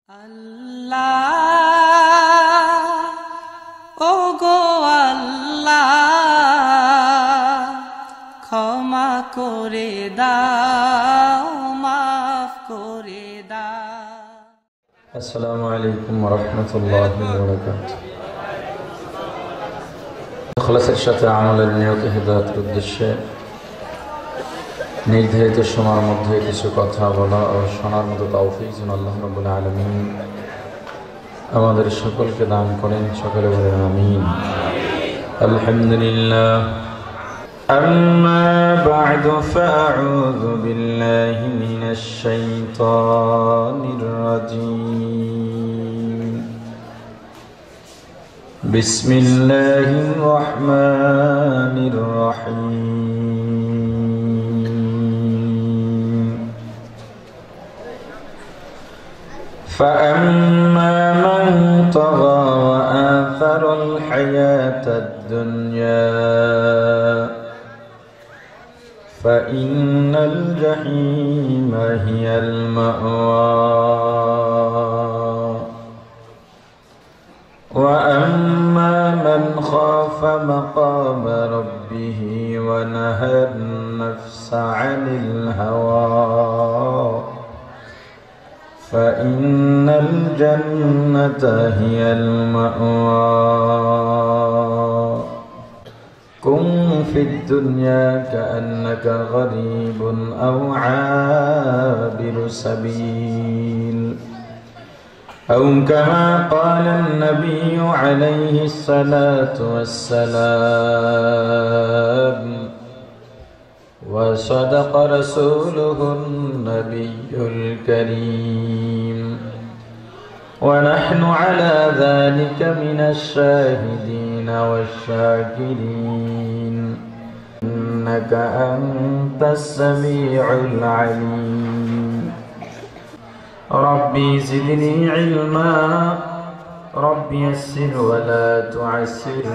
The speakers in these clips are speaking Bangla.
আল্লাহ ও গো আল্লাহ ক্ষমা করে দাও মাফ করে দাও। আসসালামু আলাইকুম ওয়া রাহমাতুল্লাহি ওয়া বারাকাতুহু। ইখলাসের সাথে আমলের নিয়ত হিদায়াতের উদ্দেশ্যে নির্ধারিত সময়ের মধ্যে কিছু কথা বলা ও শোনার মতো তৌফিক যেন আল্লাহ রাব্বুল আলামিন আমাদের সকলকে দান করেন। সকলে বলেন আমিন। আলহামদুলিল্লাহ। আম্মা বা'দু ফাআউযু বিল্লাহি মিনাশ শাইতানির রাজীম। বিসমিল্লাহির রহমানির রহিম। فأما من طغى وآثر الحياة الدنيا فإن الجحيم هي المأوى وأما من خاف مقام ربه ونهى النفس عن الهوى فإن الجنة هي المأوى. كن في الدنيا كأنك غريب أو عابر سبيل أو كما قال النبي عليه الصلاة والسلام وصدق رسوله النبي الكريم ونحن على ذلك من الشاهدين والشاكرين إنك أنت السميع العليم. ربي زدني علما ربي يسر ولا تعسر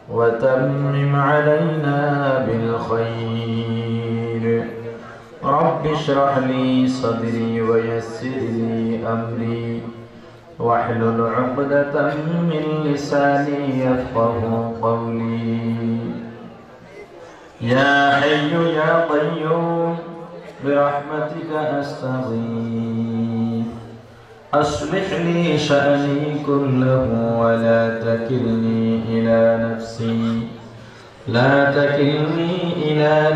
وتمم علينا بالخير. رب اشرح لي صدري ويسر لي أمري واحلل عقدة من لساني يفقه قولي. يا حي يا قيوم برحمتك أستغيث أصلح لي شأني كله ولا تكلني إلى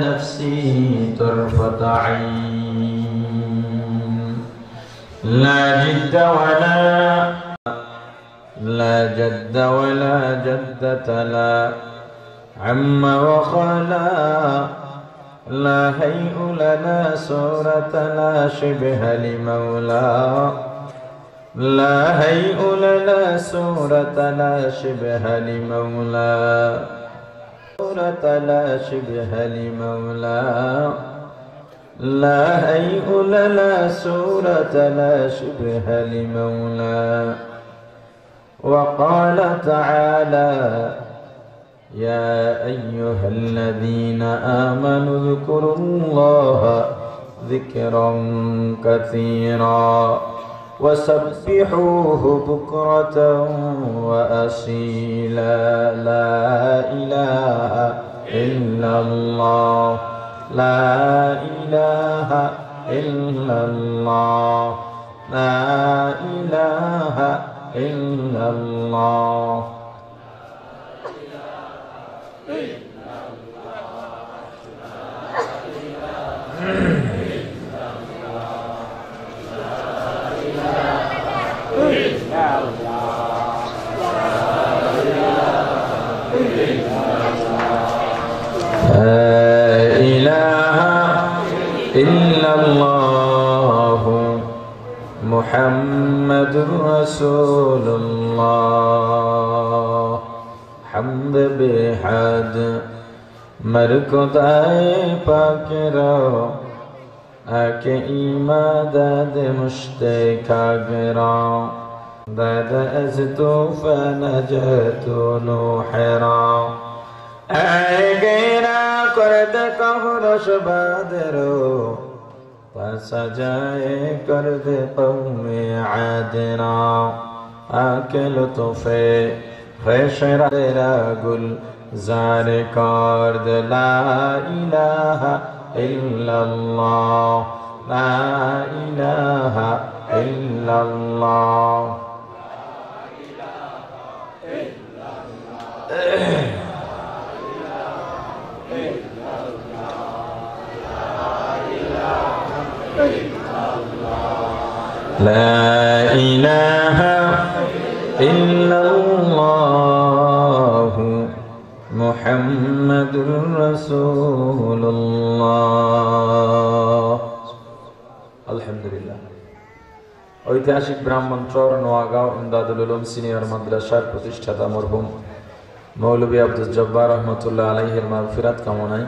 نفسي طرفة عين. لا جد ولا جدة لا عم وخلا لا هيئ لنا صورة لا شبه لمولى لا هيئ لنا صورة لا شبه لمولى صورة لا شبه لمولى لا هيئ لنا صورة لا شبه لمولى. وقال تعالى يا أيها الذين آمنوا اذكروا الله ذكرا كثيرا وسبحوه بكرة وأصيلا. لا إله إلا الله لا إله إلا الله لا إله إلا الله. محمد رسول الله. حمد بحد مرکدائے پاک رو آکے ایمان داد مشتکا گرا داد از توفان نجات نوحرا اے گیرا کرد کهرش بادرو सजाए कर दे कौमे आदना आके लुत्फे तेरा गुल जार कर दे ला इलाहा इल्लल्लाह ला इलाहा इल्लल्लाह। لا إله إلا الله محمد رسول الله। আলহামদুলিল্লাহ। ঐতিহাসিক ব্রাহ্মণচর নোয়াগাঁও ইমদাদুল উলুম সিনিয়র মাদ্রাসার প্রতিষ্ঠাতা মরহুম মৌলভী আব্দুল জব্বার রহমতুল্লাহ আলাইহির মাগফিরাত কামনায়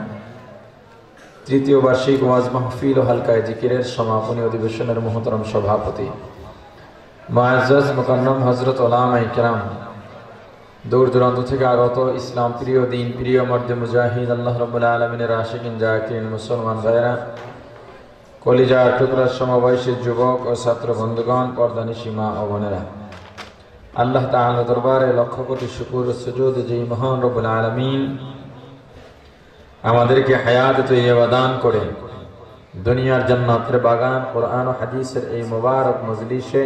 তৃতীয় বার্ষিক ওয়াজ মাহফিল ও হালকায়ে জিকিরের সমাপনী অধিবেশনের মহতরম সভাপতি মুআজ্জাজ মুকাররম হযরত উলামায়ে কেরাম, দূর দূরান্ত থেকে আগত ইসলাম প্রিয়, দিন প্রিয়, মর্দে মুজাহিদ, আল্লাহ রাব্বুল আলামিনের আশিকিন জাকিরিন মুসলমান ভাইরা, কলিজার টুকরার সমবয়সী যুবক ও ছাত্র বন্ধুগণ, পর্দানিশী মা ও বোনেরা, আল্লাহ তাআলা দরবারে লক্ষ কোটি শুকর ও সুজুদ যে মহান রব্বুল আলামিন আমাদেরকে হায়াত তৈয়বা দান করে দুনিয়ার জান্নাতের বাগান কোরআন ও হাদিসের এই মুবারক মজলিসে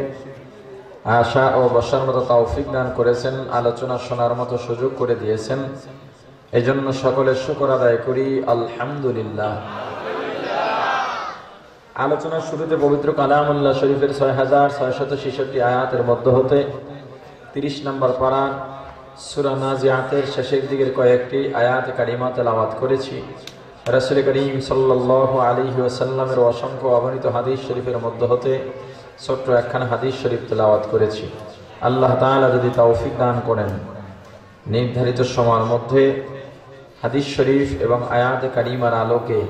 আশা ও বসার মতো তৌফিক দান করেছেন, আলোচনা শোনার মতো সুযোগ করে দিয়েছেন। এজন্য সকলের শুকর আদায় করি আলহামদুলিল্লাহ। আলোচনার শুরুতে পবিত্র কালামুল্লাহ শরীফের 6666 আয়াতের মধ্য হতে 30 নম্বর পারা সূরা নাজিআতের শেষের দিকের কয়েকটি আয়াত কারিমা তেলাওয়াত করেছি। রাসূল করিম সাল্লাল্লাহু আলাইহি ওয়াসাল্লামের অসংখ্য অগণিত হাদিস শরীফের মধ্য হতে ছোট্ট একখানা হাদিস শরীফ তেলাওয়াত করেছি। আল্লাহ তাআলা যদি তৌফিক দান করেন, নির্ধারিত সময়ের মধ্যে হাদিস শরীফ এবং আয়াত কারিমার আলোকে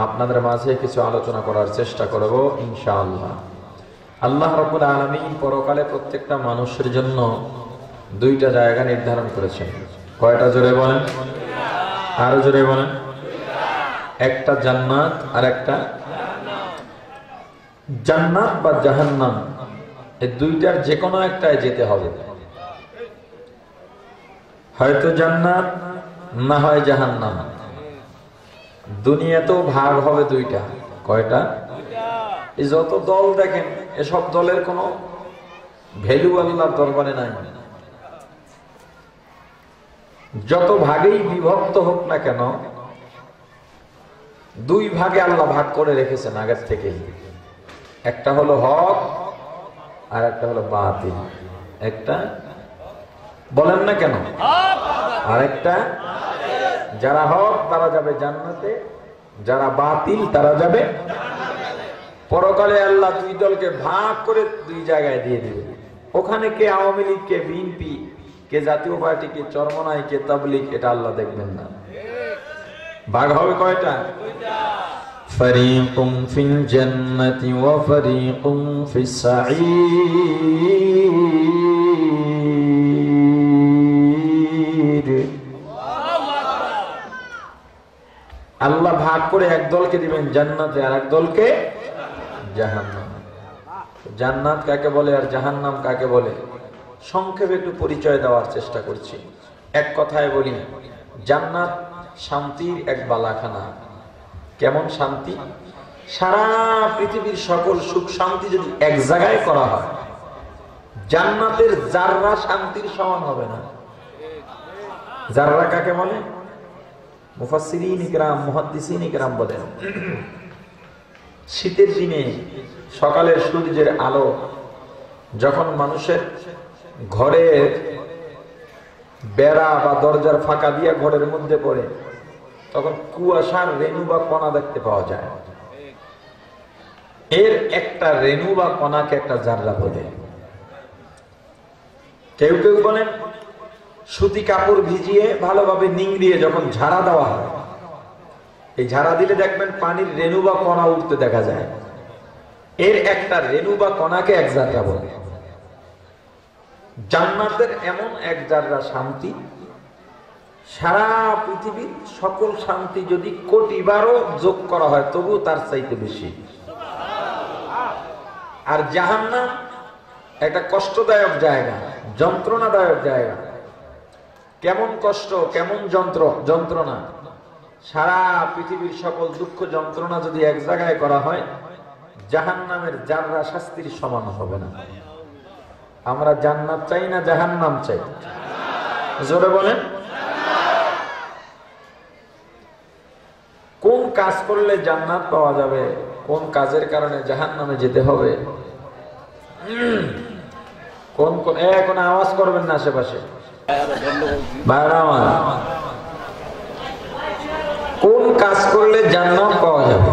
আপনাদের মাঝে কিছু আলোচনা করার চেষ্টা করব ইনশাআল্লাহ। আল্লাহ রাব্বুল আলামিন পরকালে প্রত্যেকটা মানুষের জন্য দুইটা জায়গা নির্ধারণ করেছেন। কয়টা জোরে বলেন? আরো জোরে বলেন। একটা জান্নাত আর একটা জান্নাত বা জাহান্নাম, এই দুইটার যে কোনো একটায় যেতে হবে। হয়তো জান্নাত, না হয় জাহান্নাম। দুনিয়াতেও ভাগ হবে দুইটা। কয়টা? এই যত দল দেখেন, এসব দলের কোনো ভ্যালু আল্লাহর দরবারে নাই। যত ভাগেই বিভক্ত হোক না কেন, দুই ভাগে আল্লাহ ভাগ করে রেখেছেন আগের থেকে। একটা হলো হক আর একটা হলো বাতিল। একটা বলেন না কেন? আর একটা, যারা হক তারা যাবে জান্নাতে, যারা বাতিল তারা যাবে। পরকালে আল্লাহ দুই দলকে ভাগ করে দুই জায়গায় দিয়ে দিবে। ওখানে কে আওয়ামী লীগ, কে বিএনপি, কে জাতীয় পার্টি, কে চরমনাই, কে তাবলীগ, এটা আল্লাহ দেখবেন না। ভাগ হবে কয়টা? ফারিকুম ফিল জান্নাতি ওয়া ফারিকুম ফিস সাঈর। আল্লাহ ভাগ করে এক দলকে দিবেন জান্নাতে আর এক দলকে জাহান্নামে। জান্নাত কাকে বলে আর জাহান্নাম কাকে বলে সংক্ষেপে একটু পরিচয় দেওয়ার চেষ্টা করছি। এক কথায় বলি, জান্নাত শান্তির এক বালাখানা। কেমন শান্তি? সারা পৃথিবীর সকল সুখ শান্তি যদি এক জায়গায় করা হয়, জান্নাতের যাররা শান্তির সমান হবে না। যাররা কাকে বলে? মুফাসসিরিন ইকরাম, মুহাদ্দিসিন ইকরাম বলেন, শীতের দিনে সকালের সূর্যের আলো যখন মানুষের ঘরের বেড়া বা দরজার ফাঁকা দিয়ে ঘরের মধ্যে পড়ে, তখন কুয়াশার রেণু বা কণা দেখতে পাওয়া যায়। এর একটা রেণু বা কণাকে একটা জাররা বলে। কেউ কেউ বলেন সুতি কাপড় ভিজিয়ে ভালোভাবে নিংড়িয়ে যখন ঝাড়া দেওয়া হয়, এই ঝাড়া দিলে দেখবেন পানির রেণু বা কণা উঠতে দেখা যায়। এর একটা রেণু বা কণাকে এক জাররা বলে। জান্নাতের এমন এক জাররা শান্তি, সারা পৃথিবীর সকল শান্তি যদি কোটিবারও যোগ করা হয় তবু তার চাইতে বেশি। আর জাহান্নাম একটা কষ্টদায়ক জায়গা, যন্ত্রণাদায়ক জায়গা। কেমন কষ্ট, কেমন যন্ত্রণা। সারা পৃথিবীর সকল দুঃখ যন্ত্রণা যদি এক জায়গায় করা হয়, জাহান্নামের যাররা শাস্তির সমান হবে না। আমরা জান্নাত চাই না জাহান্নাম চাই? জোরে বলেন। কোন কাজ করলে জান্নাত পাওয়া যাবে, কোন কাজের কারণে জাহান্নামে যেতে হবে? কোন কোন এখন আওয়াজ করবেন না আশেপাশে। কোন কাজ করলে জান্নাত পাওয়া যাবে,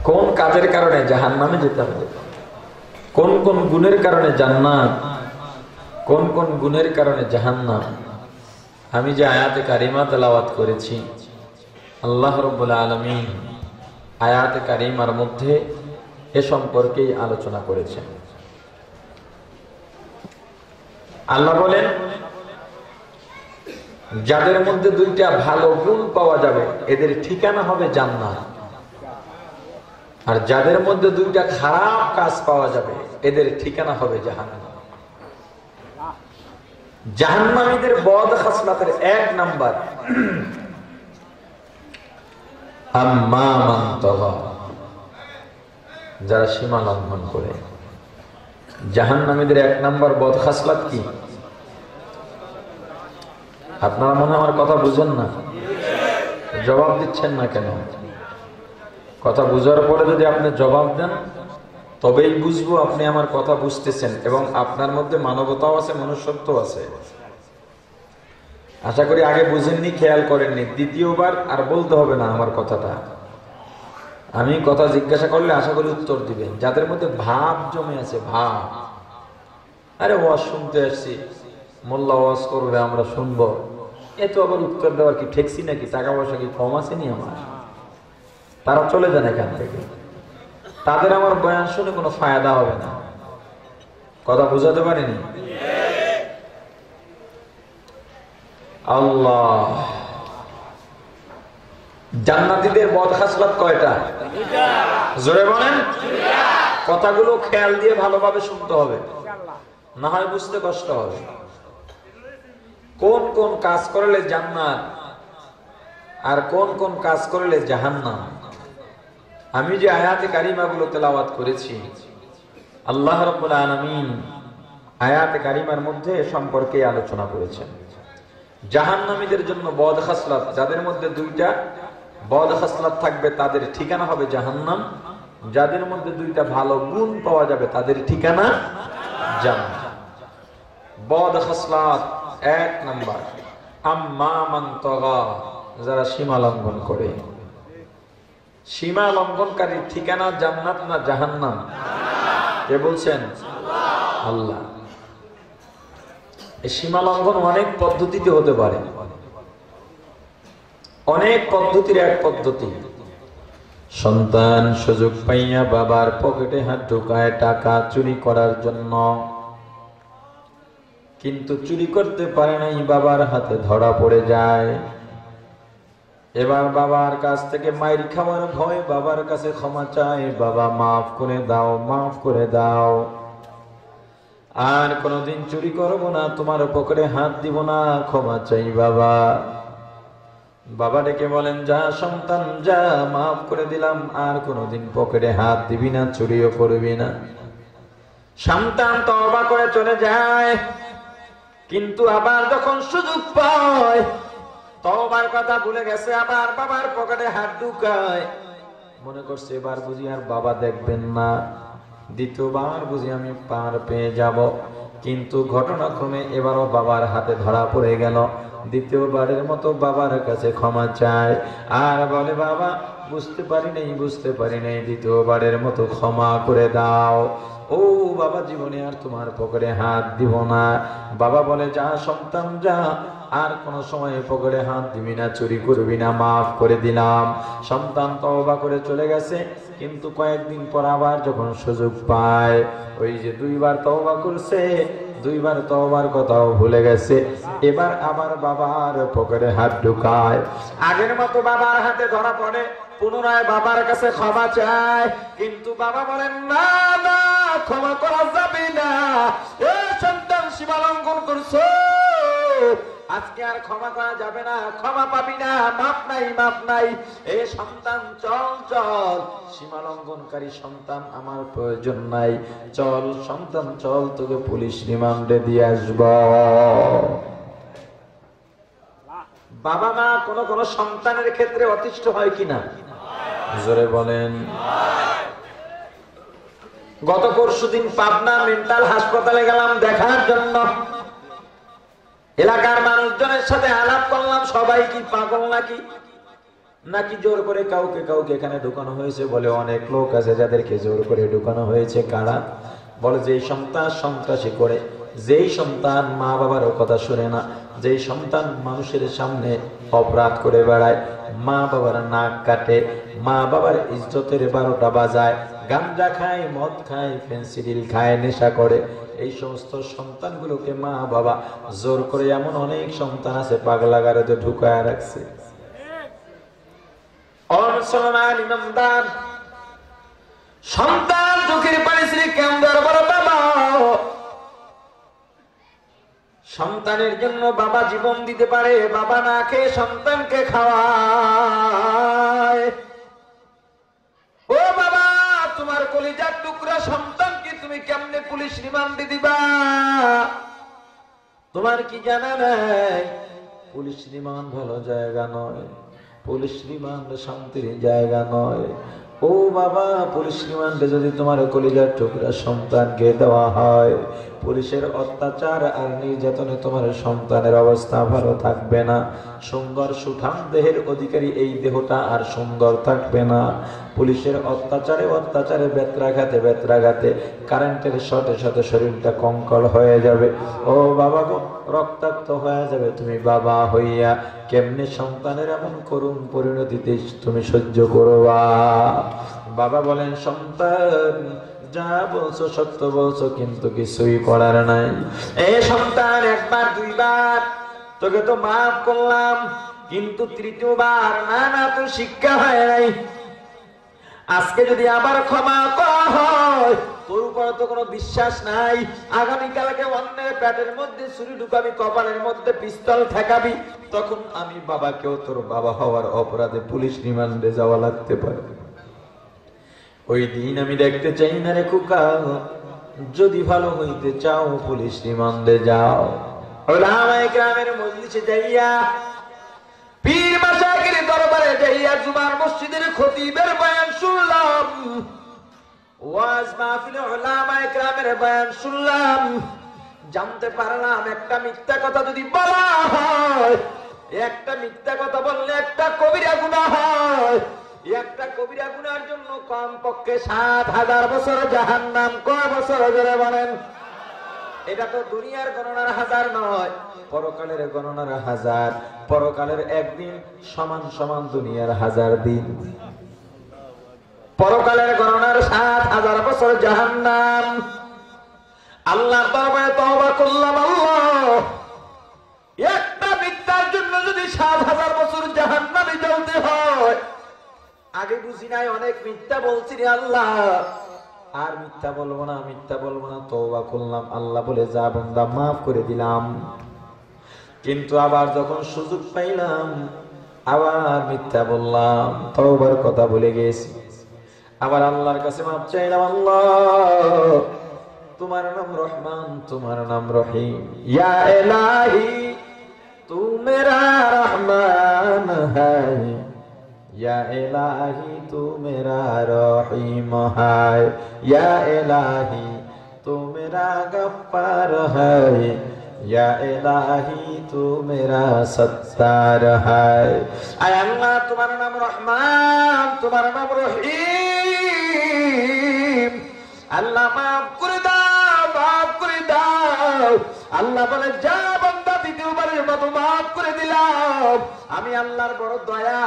কোন কাজের কারণে জাহান্নামে যেতে হবে, কোন কোন গুণের কারণে জান্নাত, কোন কোন গুণের কারণে জাহান্নাম। আমি যে আয়াতে কারিমা তেলাওয়াত করেছি, আল্লাহ রাব্বুল আলামিন আয়াতে কারিমার মধ্যে এ সম্পর্কেই আলোচনা করেছেন। আল্লাহ বলেন, যাদের মধ্যে দুইটা ভালো গুণ পাওয়া যাবে এদের ঠিকানা হবে জান্নাত, আর যাদের মধ্যে দুইটা খারাপ কাজ পাওয়া যাবে এদের ঠিকানা হবে জাহান্নাম। জাহান্নামীদের বদ খাসলাতের এক নাম্বার আম্মা মান তাগা, যারা সীমা লঙ্ঘন করে। জাহান্নামীদের এক নাম্বার বদ খাসলাত কি? আপনারা মনে হয় আমার কথা বুঝেন না, জবাব দিচ্ছেন না কেন? কথা বুঝার পরে যদি আপনি জবাব দেন তবেই বুঝবো আপনি আমার কথা বুঝতেছেন এবং আপনার মধ্যে মানবতাও আছে, মনুষ্যত্ব আছে। আশা করি আগে বুঝেননি, খেয়াল করেননি, দ্বিতীয়বার আর বলতে হবে না আমার কথাটা। আমি কথা জিজ্ঞাসা করলে আশা করি উত্তর দিবেন। যাদের মধ্যে ভাব জমে আছে, ভাব, আরে ওয়াজ শুনতে আসছি, মোল্লা ওয়াজ করবে আমরা শুনবো, এত আবার উত্তর দেওয়ার কি ঠেকছি নাকি? টাকা পয়সা কি কম আসেনি আমার? তারা চলে যান এখান থেকে। তাদের আমার বয়ান শুনে কোনো ফায়দা হবে না। কথা বুঝাতে পারিনি? আল্লাহ, জান্নাতীদের বদ খাসলাত কয়টা? জোরে বলেন। কথাগুলো খেয়াল দিয়ে ভালোভাবে শুনতে হবে, না হয় বুঝতে কষ্ট হবে। কোন কোন কাজ করলে জান্নাত আর কোন কোন কাজ করলে জাহান্নাম। আমি যে আয়াতে কারিমাগুলো তেলাওয়াত করেছি, আল্লাহ রাব্বুল আলামিন আয়াতে কারিমার মধ্যে সম্পর্কে আলোচনা করেছেন। জাহান্নামীদের জন্য বদ খাসলাত, যাদের মধ্যে দুইটা বদ খাসলাত থাকবে তাদের ঠিকানা হবে জাহান্নাম। যাদের মধ্যে দুইটা ভালো গুণ পাওয়া যাবে তাদের ঠিকানা জান্নাত। বদ খাসলাত এক নাম্বার আম্মা মান তাগা, যারা সীমা লঙ্ঘন করে। সীমা লঙ্ঘনকারীর ঠিকানা জান্নাত না জাহান্নাম? কে বলছেন? আল্লাহ। এই সীমা লঙ্ঘন অনেক পদ্ধতিতে হতে পারে, অনেক পদ্ধতির এক পদ্ধতি। সন্তান সুযোগ পাইয়া বাবার পকেটে হাত ঢুকায় টাকা চুরি করার জন্য, কিন্তু চুরি করতে পারে নাই, বাবার হাতে ধরা পড়ে যায়। এবার বাবার কাছ থেকে মাইর খাওয়ার ভয় বাবার কাছে ক্ষমা চায়, বাবা মাফ করে দাও, মাফ করে দাও, আর কোনদিন চুরি করবো না, তোমার পকেটে হাত দিব না, ক্ষমা চাই বাবা। বাবা ডেকে বলেন, যা সন্তান যা, মাফ করে দিলাম, আর কোনদিন পকেটে হাত দিবি না, চুরিও করবি না। সন্তান তওবা করে চলে যায়, কিন্তু আবার যখন সুযোগ পায় তওবার কথা ভুলে গেছে, আবার বাবার পকেটে হাত ঢুকায়। মনে করছে এবার বুঝি আর বাবা দেখবেন না, দ্বিতীয়বার বুঝি আমি পার পেয়ে যাব। কিন্তু ঘটনাক্রমে এবারও বাবার হাতে ধরা পড়ে গেল। দ্বিতীয়বারের মতো বাবার কাছে ক্ষমা চায় আর বলে, বাবা বুঝতে পারি নাই, বুঝতে পারি নাই, দ্বিতীয়বারের মতো ক্ষমা করে দাও। ও বাবা, জীবনে আর তোমার পকেটে হাত দিব না। বাবা বলে, যা সন্তান যা, আর কোন সময় পকেটে হাত দিবি না, চুরি করবি না, মাফ করে দিলাম। সন্তান তওবা করে চলে গেছে, কিন্তু কয়েকদিন পর আবার যখন সুযোগ পায়, ওই যে দুইবার তওবা করছে, দুইবার তওবার কথাও ভুলে গেছে, এবার আবার বাবার পকেটে হাত ঢুকায়। আগের মতো বাবার হাতে ধরা পড়ে, পুনরায় বাবার কাছে ক্ষমা চায়, কিন্তু বাবা বলেন না না, ক্ষমা করা যাবে না। এ সন্তান সীমা লঙ্ঘন করছো, আজকে আর ক্ষমা করা যাবে না, ক্ষমা পাবি না, মাপ নাই মাপ নাই। এ সন্তান চল চল, সীমা লঙ্ঘনকারী সন্তান আমার প্রয়োজন নাই, চল সন্তান চল, তোকে পুলিশ রিমান্ডে দিয়ে আসব। বাবা মা কোন কোন সন্তানের ক্ষেত্রে অতিষ্ঠ হয় কিনা জোরে বলেন। গত পরশুদিন পাবনা মেন্টাল হাসপাতালে গেলাম দেখার জন্য। এলাকার মানুষজনের সাথে আলাপ করলাম, সবাই কি পাগল নাকি জোর করে কাউকে কাউকে এখানে ঢুকানো হয়েছে? বলে অনেক লোক আছে যাদেরকে জোর করে ঢুকানো হয়েছে। কারা? বলে যেই সন্তান সন্ত্রাসী করে, যেই সন্তান মা বাবারও কথা শুনে না, যেই সন্তান মানুষের সামনে অপরাধ করে বেড়ায়, মা বাবার নাক কাটে, মা বাবার ইজ্জতের 12টা বাজায়, গাঁজা খায়, মদ খায়, ফেন্সিডিল খায়, নেশা করে, এই সমস্ত সন্তানগুলোকে মা বাবা জোর করে, এমন অনেক সন্তান আছে পাগলাগারদে ঢুকায় রাখছে। সন্তান চোখের পানি ছিল কেমন বড় বাবা, সন্তানের জন্য বাবা জীবন দিতে পারে, বাবা না খেয়ে সন্তানকে খাওয়ায়। ও বাবা, তোমার কলিজার টুকরা সন্তানকে তুমি কেমনে পুলিশ রিমান্ডে দিবা? তোমার কি জানা নাই পুলিশ রিমান্ড ভালো জায়গা নয়, পুলিশ রিমান্ড শান্তির জায়গা নয়। ও বাবা, পুলিশ রিমান্ডে যদি তোমার কলিজার টুকরা সন্তানকে দেওয়া হয়, পুলিশের অত্যাচার আর নির্যাতনে তোমার সন্তানের অবস্থা ভালো থাকবে না। সুন্দর সুঠাম দেহের অধিকারী এই দেহটা আর সুন্দর থাকবে না। পুলিশের অত্যাচারে বেত্রাঘাতে কারেন্টের সাথে শরীরটা কঙ্কল হয়ে যাবে। ও বাবা গো, রক্তাক্ত হয়ে যাবে। তুমি বাবা হইয়া কেমনে সন্তানের এমন করুণ পরিণতিতে তুমি সহ্য করবা? বাবা বলেন, সন্তান যা বলছো সত্য বলছো, কিন্তু কিছুই করার নাই। এ সন্তান, একবার দুইবার তোকে তো মাফ করলাম, কিন্তু তৃতীয়বার না, তোর শিক্ষা হয় নাই। আজকে যদি আবার ক্ষমা করা হয়, তোর উপর তো কোনো বিশ্বাস নাই। আগামীকালকে অন্যের পেটের মধ্যে ছুরি ঢুকাবি, কপালের মধ্যে পিস্তল ঠেকাবি, তখন আমি বাবাকেও তোর বাবা হওয়ার অপরাধে পুলিশ রিমান্ডে যাওয়া লাগতে পারে। ওই দিন আমি দেখতে চাই না রে খোকা। যদি ভালো হইতে চাও পুলিশ রিমান্ডে যাও। ওলামায়ে কেরামের মজলিসে যাইয়া, পীর মাশায়েখের দরবারে যাইয়া, জুমার মসজিদের খতিবের বয়ান শুনলাম, ওয়াজ মাহফিলে ওলামায়ে কেরামের বয়ান শুনলাম। জানতে পারলাম একটা মিথ্যা কথা যদি বলা হয়, একটা মিথ্যা কথা বললে একটা কবিরা গুনাহ হয়। একটা কবিরা গুনার জন্য কমপক্ষে ৭,০০০ বছর জাহান্নাম। কয় বছর ধরে বলেন? এটা তো দুনিয়ার গণনার ১০০০ নয়, পরকালের গণনার ১০০০। পরকালের একদিন সমান দুনিয়ার ১০০০ দিন। পরকালের গণনার ৭,০০০ বছর জাহান্নাম। আল্লাহর দরবারে তওবা করলাম, আল্লাহ, একটা মিথ্যার জন্য যদি ৭,০০০ বছর জাহান্নামে জ্বলতে হয়, আগে বুঝি নাই, অনেক মিথ্যা বলছি রে আল্লাহ, আর মিথ্যা বলবো না, তওবা করলাম। আল্লাহ বলে, যা বান্দা, মাফ করে দিলাম। কিন্তু আবার যখন সুযোগ পাইলাম, আবার মিথ্যা বললাম, তওবার কথা ভুলে গেছি। আবার আল্লাহর কাছে মাফ চাইলাম, আল্লাহ, তোমার নাম রহমান, তোমার নাম রহিম, ইয়া ইলাহি তু মেরা রহমান হ্যায়, या इलाही तू मेरा रहीम है, या इलाही तू मेरा गफ्फार है, या इलाही तू मेरा सत्तार है। आय अल्लाह, तुम्हारा नाम रहमान, तुम्हारा नाम रहीम। अल्लाह माफ कर दाও। আল্লাহ বলে, যা বান্দা, দ্বিতীয়বারের মতো মাফ করে দিলাম। আমি আল্লাহর বড় দয়া।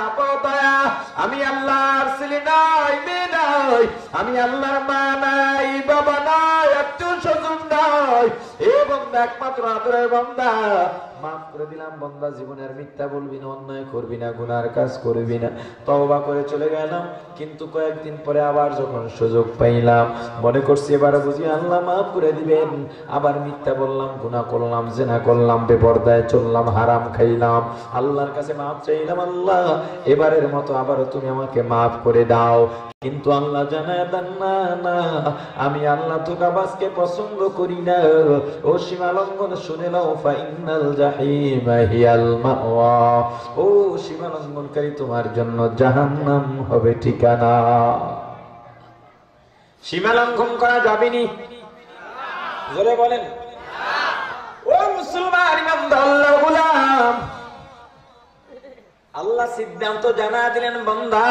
আমি আল্লাহর ছেলে নাই, মেয়ে নাই, আমি আল্লাহর মা নাই, বাবা নাই, আত্মীয় স্বজন নাই। এ বন্দা একমাত্র আদরের বন্দা, মাফ করে দিলাম বন্দা, জীবনের মিথ্যা বলবি না, অন্যায় করবি না, গুনার কাজ করবি না। তওবা করে চলে গেলাম। কিন্তু কয়েকদিন পরে আবার যখন সুযোগ পাইলাম, মনে করছি এবার বুঝি আল্লাহ মাফ করে দিবেন, আবার মিথ্যা বললাম, গুনাহ করলাম, জিনা করলাম, বেপরদায় চললাম, হারাম খাইলাম, আল্লাহর কাছে মাফ চাইলাম, আল্লাহ এবারের মতো আবারও তুমি আমাকে মাফ করে দাও। কিন্তু আল্লাহ জানায় দেন, না না, আমি আল্লাহ ধোঁকাবাজকে পছন্দ করি না। ও সীমা লঙ্ঘন শুনে নাও, ফাইনাল জাহিম হিয়াল মাওয়া, ও সীমা লঙ্ঘনকারী তোমার জন্য জাহান্নাম হবে ঠিকানা। সীমা লঙ্ঘন করা যাবে নি, জোরে বলেন। ও মুসলমান ইমানদার আল্লাহর গোলাম, আল্লাহ সিদ্ধান্ত জানা দিলেন, বান্দা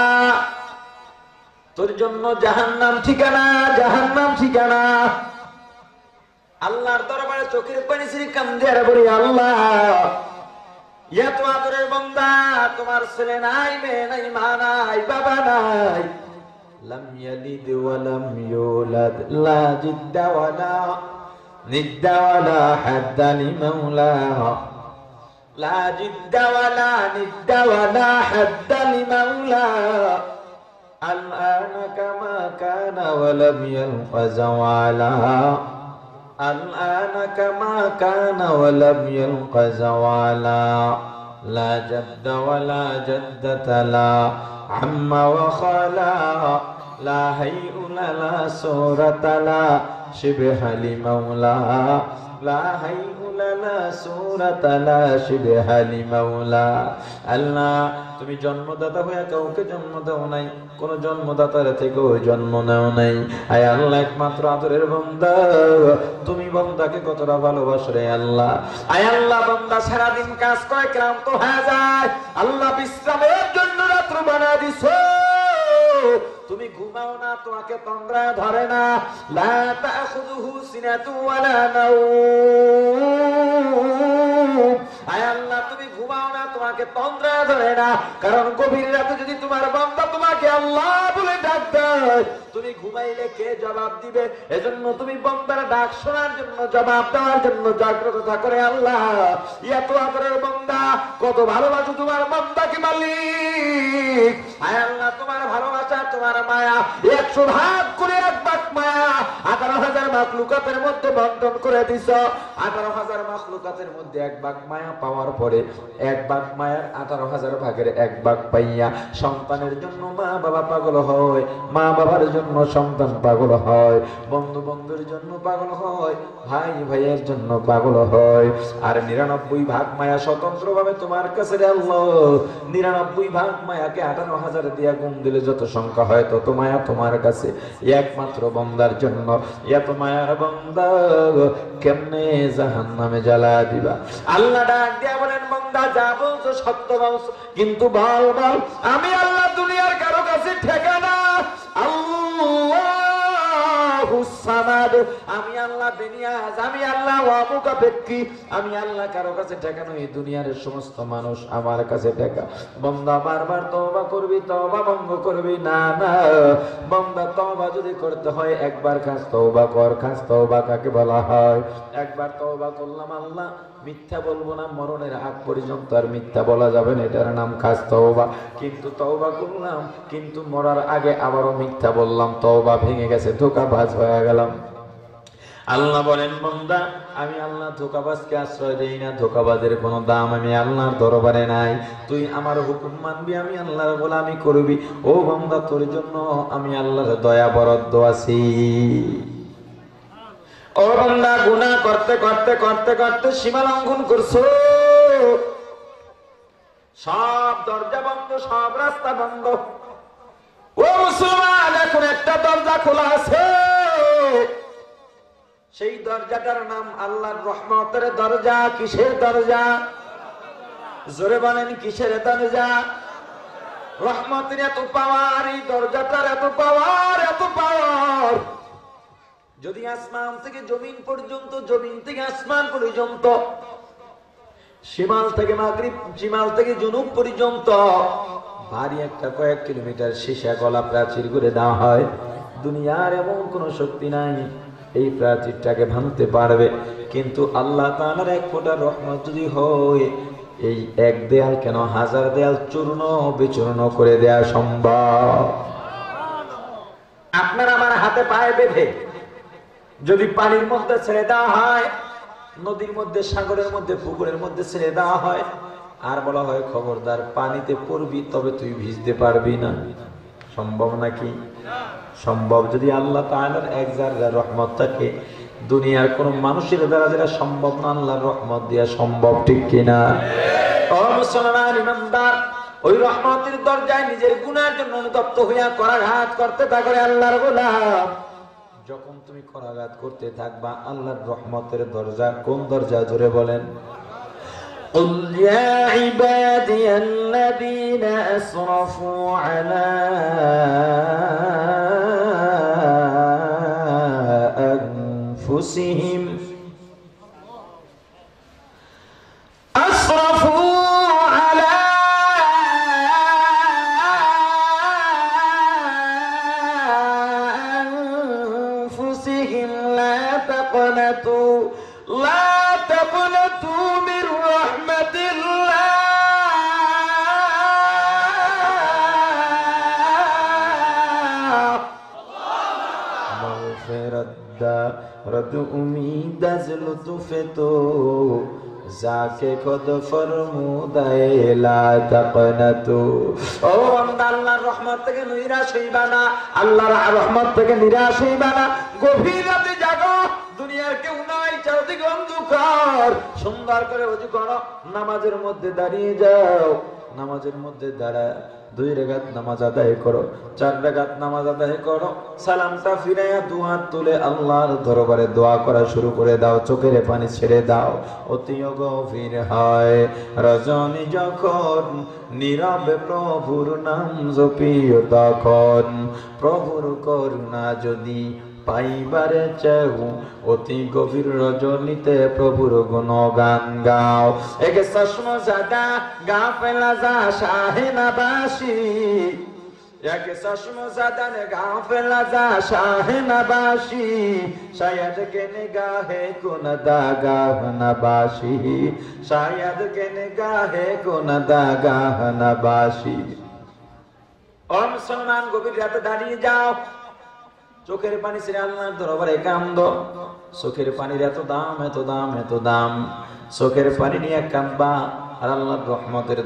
তোর জন্য জাহান্নাম ঠিকানা, জাহান্নাম ঠিকানা। আল্লাহর দরবারে চোখের পানি ছেড়ে কান্দে আর বলি, আল্লাহ এত আদরের বান্দা, তোমার ছেলে নাই, মেয়ে নাই, মা নাই, বাবা নাই, লাম ইয়ালিদ ওয়া লাম ইউলাদ, লা জিদ্দা ওয়ালা নিদ্দা ওয়ালা হাদ্দা লিমাওলা, লা জিদ্দা ওয়ালা নিদ্দা ওয়ালা হাদ্দা লিমাওলা, الآن كما كان ولم يلق زوالا، الآن كما كان ولم يلق زوالا، لا جد ولا جدة، لا عم وخالا، لا هيئ لا صورة، لا شبه لمولا، لا هيئ لا صورة، لا شبه لمولا। আল্লাহ তুমি জন্মদাতা হয়ে কাউকে জন্ম দাও নাই, কোন জন্মদাতার থেকেও জন্ম নাও নাই। আয় আল্লাহ একমাত্র আদরের বান্দা, তুমি বান্দাকে কতটা ভালোবাসো রে আল্লাহ। আয় আল্লাহ বান্দা সারাদিন কাজ করে ক্লান্ত হয়ে যায়, আল্লাহ বিশ্রামের জন্য রাত্র বানা দিছো, তুমি ঘুমাও না, তোমাকে তন্দ্রা ধরে না, লা তাখুযুহু সিনাতু ওয়ালা নাওম। আয় আল্লাহ তুমি ঘুমাও না, তোমাকে তন্দ্রা ধরে না, কারণ গভীর রাতে যদি তোমার বান্দা তোমাকে আল্লাহ বলে ডাক দেয়, তুমি ঘুমাইলে কে জবাব দিবে? এজন্য তুমি বান্দার ডাক শোনার জন্য, জবাব দেওয়ার জন্য জাগ্রত থাকো রে আল্লাহ। এত আদরের বান্দা, কত ভালোবাসো তোমার বান্দাকে মালিক। আয় আল্লাহ তোমার ভালোবাসা, তোমার মায়া 100 ভাগ করে 1 ভাগ মায়া 18,000 মাখলুকাতের মধ্যে বন্টন করে দিছ। 18,000 মাখলুকাতের মধ্যে 1 ভাগ মায়া পাওয়ার পরে 1 ভাগ মায়ার 18,000 ভাগের 1 ভাগ পাইয়া সন্তানের জন্য মা বাবা পাগল হয়, মা বাবার জন্য সন্তান পাগল হয়, বন্ধু বন্ধুর জন্য পাগল হয়, ভাই ভাইয়ের জন্য পাগল হয়। আর 99 ভাগ মায়া স্বতন্ত্রভাবে তোমার কাছে রে আল্লাহ। 99 ভাগ মায়াকে 18,000 দিয়া গুণ দিলে যত সংখ্যা হয় তত মায়া তোমার কাছে। একমাত্র বান্দার জন্য এত মায়ার বান্দা কেমনে জাহান্নামে জ্বালা দিবা? আল্লাহ ডাক দিয়া বলেন, বান্দা যা বলছো সত্য বলছো, কিন্তু বল বল আমি আল্লাহ দুনিয়ার কারো কাছে ঠেকানা। আল্লাহুস সামাদ, আমি আল্লাহ বেনিয়াজ, আমি আল্লাহ ওয়ামুকাফেক্কি, আমি আল্লাহ কারো কাছে ঠেকানো, এই দুনিয়ার সমস্ত মানুষ আমার কাছে ঠেকা। বান্দা বারবার তওবা করবি, তওবা ভঙ্গ করবি না, না বান্দা তওবা যদি করতে হয় একবার খাস তওবা কর। খাস তওবা কাকে বলা হয়? একবার তওবা করলাম, আল্লাহ মিথ্যা বলবো না, মরণের আগ পর্যন্ত আর মিথ্যা বলা যাবে না, এটার নাম খাস তওবা। কিন্তু তওবা করলাম, কিন্তু মরার আগে আবারও মিথ্যা বললাম, তওবা ভেঙে গেছে, ধোঁকাবাজ হয়ে গেলাম। আল্লাহ বলেন, বান্দা আমি আল্লাহ ধোঁকাবাজকে আশ্রয় দেই না, ধোঁকাবাজের কোনো দাম আমি আল্লাহর দরবারে নাই। তুই আমার হুকুম মানবি, আমি আল্লাহর গোলামি করবি। ও বান্দা তোর জন্য আমি আল্লাহর দয়া বরাদ্দ আছি। ও বান্দা গুনাহ করতে করতে করতে করতে সীমা লঙ্ঘন করছো, সব দরজা বন্ধ, সব রাস্তা বন্ধ। ও মুসলমান, এখন একটা দরজা খোলা আছে, সেই দরজাটার নাম আল্লাহর রহমতের দরজা। কিসের দরজা? জোরে বলেন, কিসের দরজা? রহমতের এত পাওয়ার, এই দরজাটার এত পাওয়ার, এত পাওয়ার। যদি আসমান থেকে জমিন পর্যন্ত, জমিন থেকে আসমান পর্যন্ত, শিমাল থেকে মাগরিব, শিমাল থেকে জুনুব পর্যন্ত ভারী একটা কয়েক কিলোমিটার সীসা গলা প্রাচীর করে দেওয়া হয়। দুনিয়ার এমন কোন শক্তি নাই এই প্রাচীরটাকে ভাঙতে পারবে। কিন্তু আল্লাহ তাআলার এক ফোঁটা রহমত যদি হয়, এই এক দেয়াল কেন 1000 দেয়াল চূর্ণ বিচূর্ণ করে দেয়া সম্ভব। আপনার আমার হাতে পায়ে বেঁধে যদি পানির মধ্যে ছেড়ে দেওয়া হয়, নদীর মধ্যে, সাগরের মধ্যে, পুকুরের মধ্যে ছেড়ে দেওয়া হয়, আর বলা হয় খবরদার পানিতে পড়বি তবে তুই ভিজতে পারবি না, সম্ভব নাকি? সম্ভব। যদি আল্লাহ তাআলার এক জাররা রহমত থাকে, দুনিয়ার কোন মানুষের দ্বারা যেটা সম্ভব না, আল্লাহর রহমত দিয়া সম্ভব, ঠিক কিনা? ও মুসলমান ইমানদার, ওই রহমতের দরজায় নিজের গুনাহের জন্য অনুতপ্ত হইয়া করাঘাত করতে থাকলে আল্লাহর গোলাম, যখন তুমি করাঘাত করতে থাকবা, আল্লাহর রহমতের দরজা কোন দরজা জোরে বলেন? قل يا عبادي الذين أسرفوا على أنفسهم لا تقنطوا من رحمة الله مغفرة رد امید از لطف تو যাকে কদ ফরমুদায়ে লা তাকনাতু। ও বান্দা, আল্লাহর রহমত থেকে নিরাশ হইবা না, আল্লাহর রহমত থেকে নিরাশ হইবা না। গভীর রাতে জাগো, দুনিয়ার কেউ নাই, চারদিকে অন্ধকার, সুন্দর করে ওযু করো, নামাজের মধ্যে দাঁড়িয়ে যাও, নামাজের মধ্যে দাঁড়ায় 2 রাকাত নামাজ আদায় করো, 4 রাকাত নামাজ আদায় করো, সালামটা ফিরাইয়া 2 হাত তুলে আল্লাহর দরবারে দোয়া করা শুরু করে দাও, চোখের পানি ছেড়ে দাও। অতি গভীর হয় রজনী যখন, নীরবে প্রভুর নাম জপিও তখন, প্রভুর করুণা যদি পাইবারে চাও, অতি গভীর রজনীতে প্রভুর গুণগান গাও। একে চশমা জাদা গাফেলা যা শাহে নবাসী, একে চশমা জাদা নে গাফেলা যা শাহে নবাসী, শায়দ কে নিগাহে কোন দাগাহ নবাসী, শায়দ কে নিগাহে কোন দাগাহ নবাসী। ও মুসলমান, গভীর রাতে দাঁড়িয়ে যাও, চোখের পানি ছেড়ে আল্লাহর দরবারে কান্দো। চোখের পানির এত দাম, এত দাম, এত দাম। চোখের পানি নিয়ে কাঁদবা আর আল্লাহর রহমতের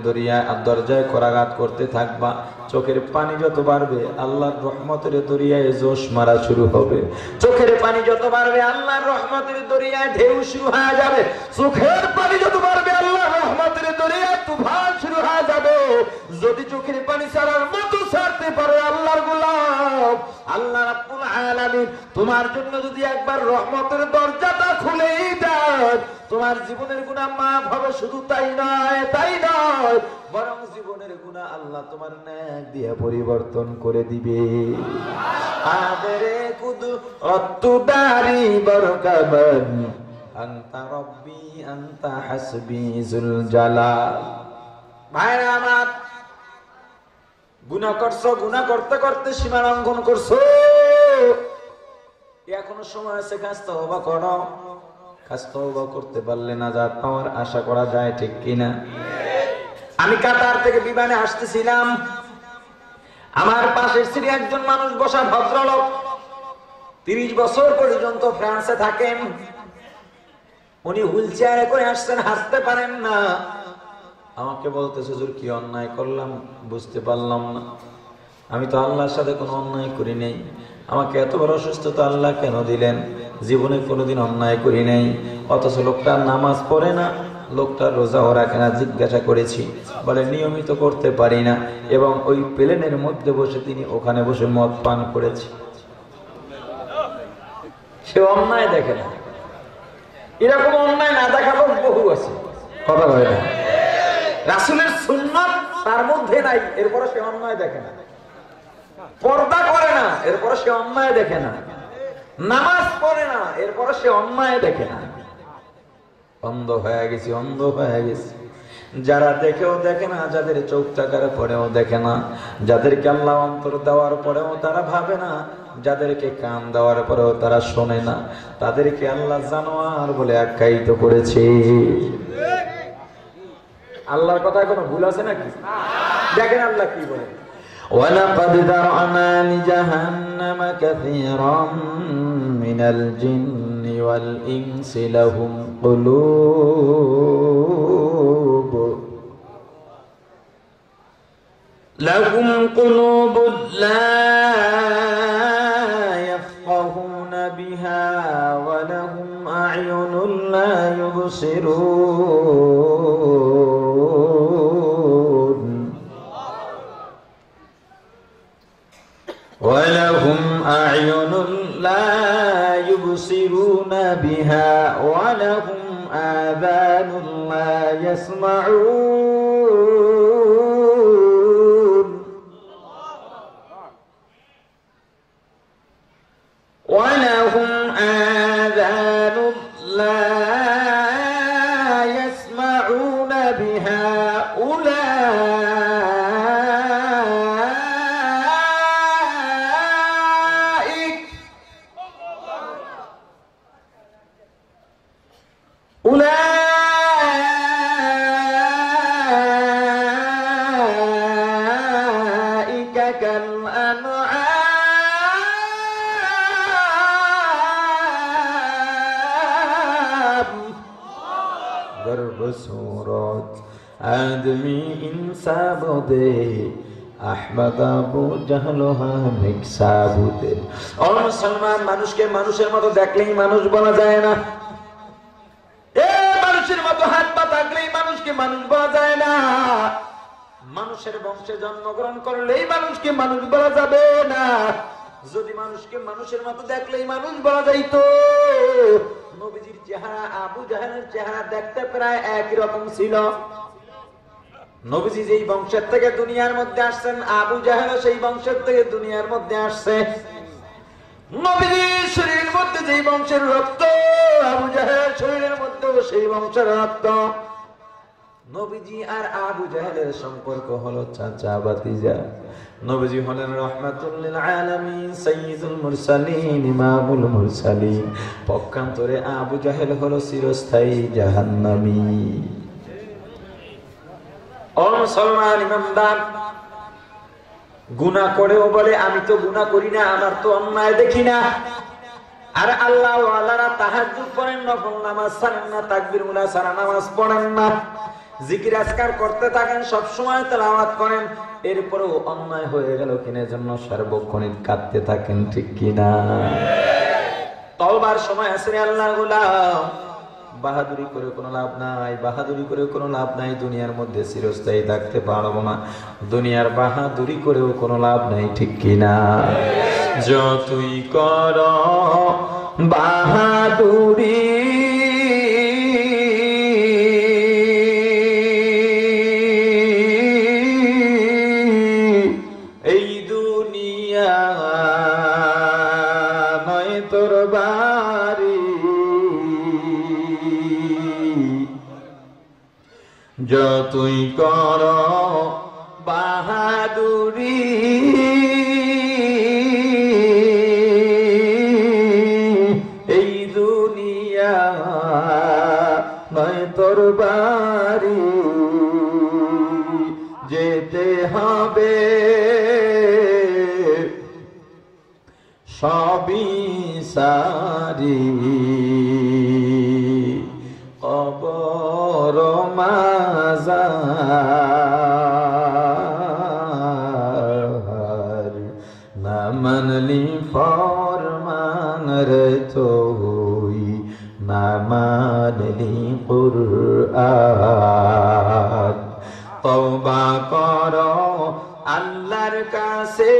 দরজায় করাঘাত করতে থাকবা। চোখের পানি যত বাড়বে, আল্লাহর রহমতের দরিয়ায় জোশ মারা শুরু হবে। চোখের পানি যত বাড়বে, আল্লাহর রহমতের দরিয়ায় ঢেউ শুরু হয়ে যাবে। চোখের পানি যত বাড়বে, আল্লাহর রহমতের দরিয়ায় তুফান শুরু হয়ে যাবে। যদি চোখের পানি ছাড়ার মতো ছাড়তে পারো আল্লাহর গোলাম, আল্লাহ রাব্বুল আলামিন তোমার জন্য যদি একবার রহমতের দরজাটা খুলেই দেন, তোমার জীবনের গুনাহ মাফ হবে। শুধু তাই নয়, তাই নয়, বরং জীবনের গুনাহ আল্লাহ তোমার নেক দিয়ে পরিবর্তন করে দিবে। আদরে কুদরতু দারি বরকাবান, আনতা রব্বি আনতা হাসবি যুল জালাল। ভাইরা আমার, গুনাহ করছো, গুনাহ করতে করতে সীমা লঙ্ঘন করছো, এখনো সময় আছে, কাজ তওবা করো। কাজ তওবা করতে পারলে নাজাত পাওয়ার আশা করা যায়, ঠিক কিনা? আমি কাতার থেকে বিমানে আসতেছিলাম, আমার পাশের সিটে একজন মানুষ বসা, ভদ্রলোক, 30 বছর পর্যন্ত ফ্রান্সে থাকেন। উনি হুইল চেয়ারে করে আসছেন, হাঁটতে পারেন না। আমাকে বলতেছে, হুজুর কি অন্যায় করলাম বুঝতে পারলাম না, আমি তো আল্লাহর সাথে কোনো অন্যায় করি নাই, আমাকে এত বড় অসুস্থতা আল্লাহ কেন দিলেন? জীবনে কোনোদিন অন্যায় করি নাই। অথচ লোকটা নামাজ পড়ে না, লোকটা রোজাও রাখে না। জিজ্ঞাসা করেছি, বলে নিয়মিত করতে পারি না, এবং ওই প্লেনের মধ্যে বসে তিনি ওখানে বসে মদ পান করেছে। সে অন্যায় দেখে না। এরকম অন্যায় না দেখা লোক বহু আছে, কথা বলে না। রাসূলের সুন্নাত তার মধ্যে নাই, এরপরে সে অন্যায় দেখে না। পর্দা করে না, এরপরে সে অন্যায় দেখে না। নামাজ পড়ে না, এরপরে সে অন্যায় দেখে না। অন্ধ হয়ে গেছি, অন্ধ হয়ে গেছি। যারা দেখেও দেখে না, যাদের চোখ থাকার পরেও দেখে না, যাদেরকে আল্লাহ অন্তর দেওয়ার পরেও তারা ভাবে না, যাদেরকে কান দেওয়ার পরেও তারা শোনে না, তাদেরকে আল্লাহ জানোয়ার বলে আখ্যায়িত করেছে। আল্লাহর কথা কোনো ভুল আছে নাকি? দেখেন আল্লাহ কি বলে, وَلَقَدْ ذَرَأْنَا لِجَهَنَّمَ كَثِيرًا مِنَ الْجِنِّ وَالْإِنسِ لَهُمْ قُلُوبٌ لَا يَفْقَهُونَ بِهَا وَلَهُمْ أَعْيُنٌ لَا يُبْصِرُونَ وَلَهُمْ أَعْيُنٌ لَا يُبْصِرُونَ بِهَا وَلَهُمْ آذَانٌ لَا يَسْمَعُونَ وَلَهُمْ آذَانٌ لَا يَسْمَعُونَ بِهَا أولئك كالأنعام ضرب صورت آدمی انسا بودے احمد আবু জাহল মিক্সা বুদে। ও মুসলমান, মানুষকে মানুষের মতো দেখলেই মানুষ বলা যায় না, মানুষের মতো হাত পা থাকলেই মানুষকে মানুষ বলা যায় না, মানুষের বংশে জন্মগ্রহণ করলেই মানুষকে মানুষ বলা যাবে না। যদি মানুষকে মানুষের মতো দেখলেই মানুষ বলা যাইতো, নবীজির চেহারা আবু জাহেলের চেহারা দেখতে প্রায় একই রকম ছিল। নবীজি যেই বংশের থেকে দুনিয়ার মধ্যে আসছেন, আবু জাহেল সেই বংশের থেকে দুনিয়ার মধ্যে আসছে। নবীজির শরীরের মধ্যে যেই বংশের রক্ত, আবু জাহেল শরীরের মধ্যে সেই বংশের রক্ত। নবীজি আর আবু জাহেলের সম্পর্ক হলো চাচা ভাতিজা। নবীজি হলেন রাহমাতুল লিল আলামিন, সাইয়্যিদুল মুরসালিন, ইমামুল মুরসালিন। পক্ষান্তরে আবু জাহেল হলো চিরস্থায়ী জাহান্নামী। ও মুসলমান ইমানদার, গুনাহ করেও বলে আমি তো গুনাহ করি না, আমার তো অন্যায় দেখি না। আর আল্লাহ ওয়ালারা তাহাজ্জুদ পড়েন, নফল নামাজ ছাড়েন না, তাকবীর উলা ছাড়া নামাজ পড়েন না, জিকির আজকার করতে থাকেন, সব সময় তেলাওয়াত করেন, এরপরেও অন্যায় হয়ে গেল কিনা জন্য সার্বক্ষণিক কাঁদতে থাকেন, ঠিক কিনা? তওবার সময় আছে আল্লাহর গোলাম, বাহাদুরি করে কোনো লাভ নাই, বাহাদুরি করে কোনো লাভ নাই, দুনিয়ার মধ্যে চিরস্থায়ী থাকতে পারবো না, দুনিয়ার বাহাদুরি করেও কোনো লাভ নাই, ঠিক কিনা? যতই কর বাহাদুরি এই দুনিয়া নয় তোর বাড়ি, যতই কর বাহাদুরি এই দুনিয়া নয় তোর বাড়ি, যেতে হবে সবই সারি, কবর মাজার, না মানলি ফরমান রে তুই, না মানলি কুরআন। তওবা করো আল্লাহর কাছে,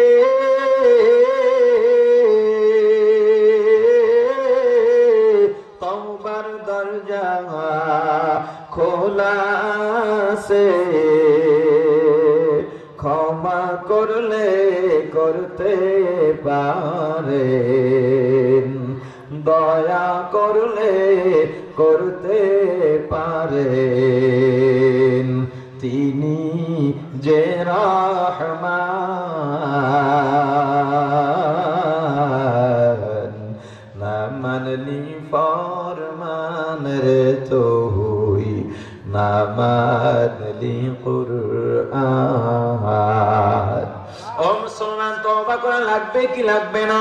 তওবার দরজা খোলা আছে, ক্ষমা করলে করতে পারেন, দয়া করলে করতে পারেন, তিনি যে রহমান। না মানলি ফরমান রে তুই, না মানলি কুরআন। ও মুসলমান, তওবা করা লাগবে কি লাগবে না?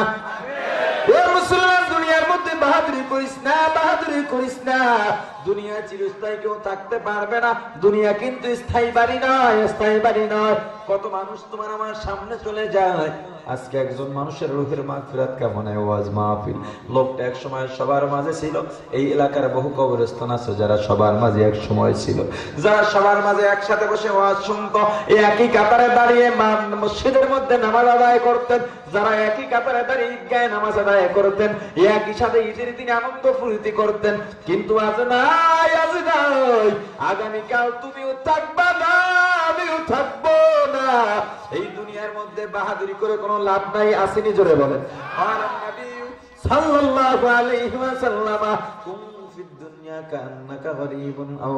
ও মুসলমান, দুনিয়ার মধ্যে বাহাদুরি করিস না, বাহাদুরি করিস না। দুনিয়া চিরস্থায়ী, কেউ থাকতে পারবে না। দুনিয়া কিন্তু স্থায়ী বাড়ি নয়, স্থায়ী বাড়ি নয়। কত মানুষ তোমার আমার সামনে চলে যায়। আজকে একজন মানুষের রূহের মাগফিরাত কেমন ওয়াজ মাহফিল। লোকটা এক সময় সবার মাঝে ছিল। এই এলাকার বহু কবরস্থান আছে যারা সবার মাঝে এক সময় ছিল, যারা সবার মাঝে একসাথে বসে ওয়াজ শুনতো, একই কাতারে দাঁড়িয়ে মসজিদের মধ্যে নামাজ আদায় করতেন, যারা একই কাতারে দাঁড়িয়ে ঈদগাহে নামাজ আদায় করতেন, একই সাথে ঈদের দিনে আনন্দ ফুর্তি করতেন। কিন্তু আজ নাই, আজ নাই। আগামীকাল তুমিও থাকবা না, আমিও থাকবো না। এই দুনিয়ার মধ্যে বাহাদুরি করে কোনো লাভ নাই। আসেনি, জোরে বলেন। নবী সাল্লাল্লাহু আলাইহি ওয়াসাল্লাম কুন ফিদ দুনিয়া কান্নাকা গরীবুন আও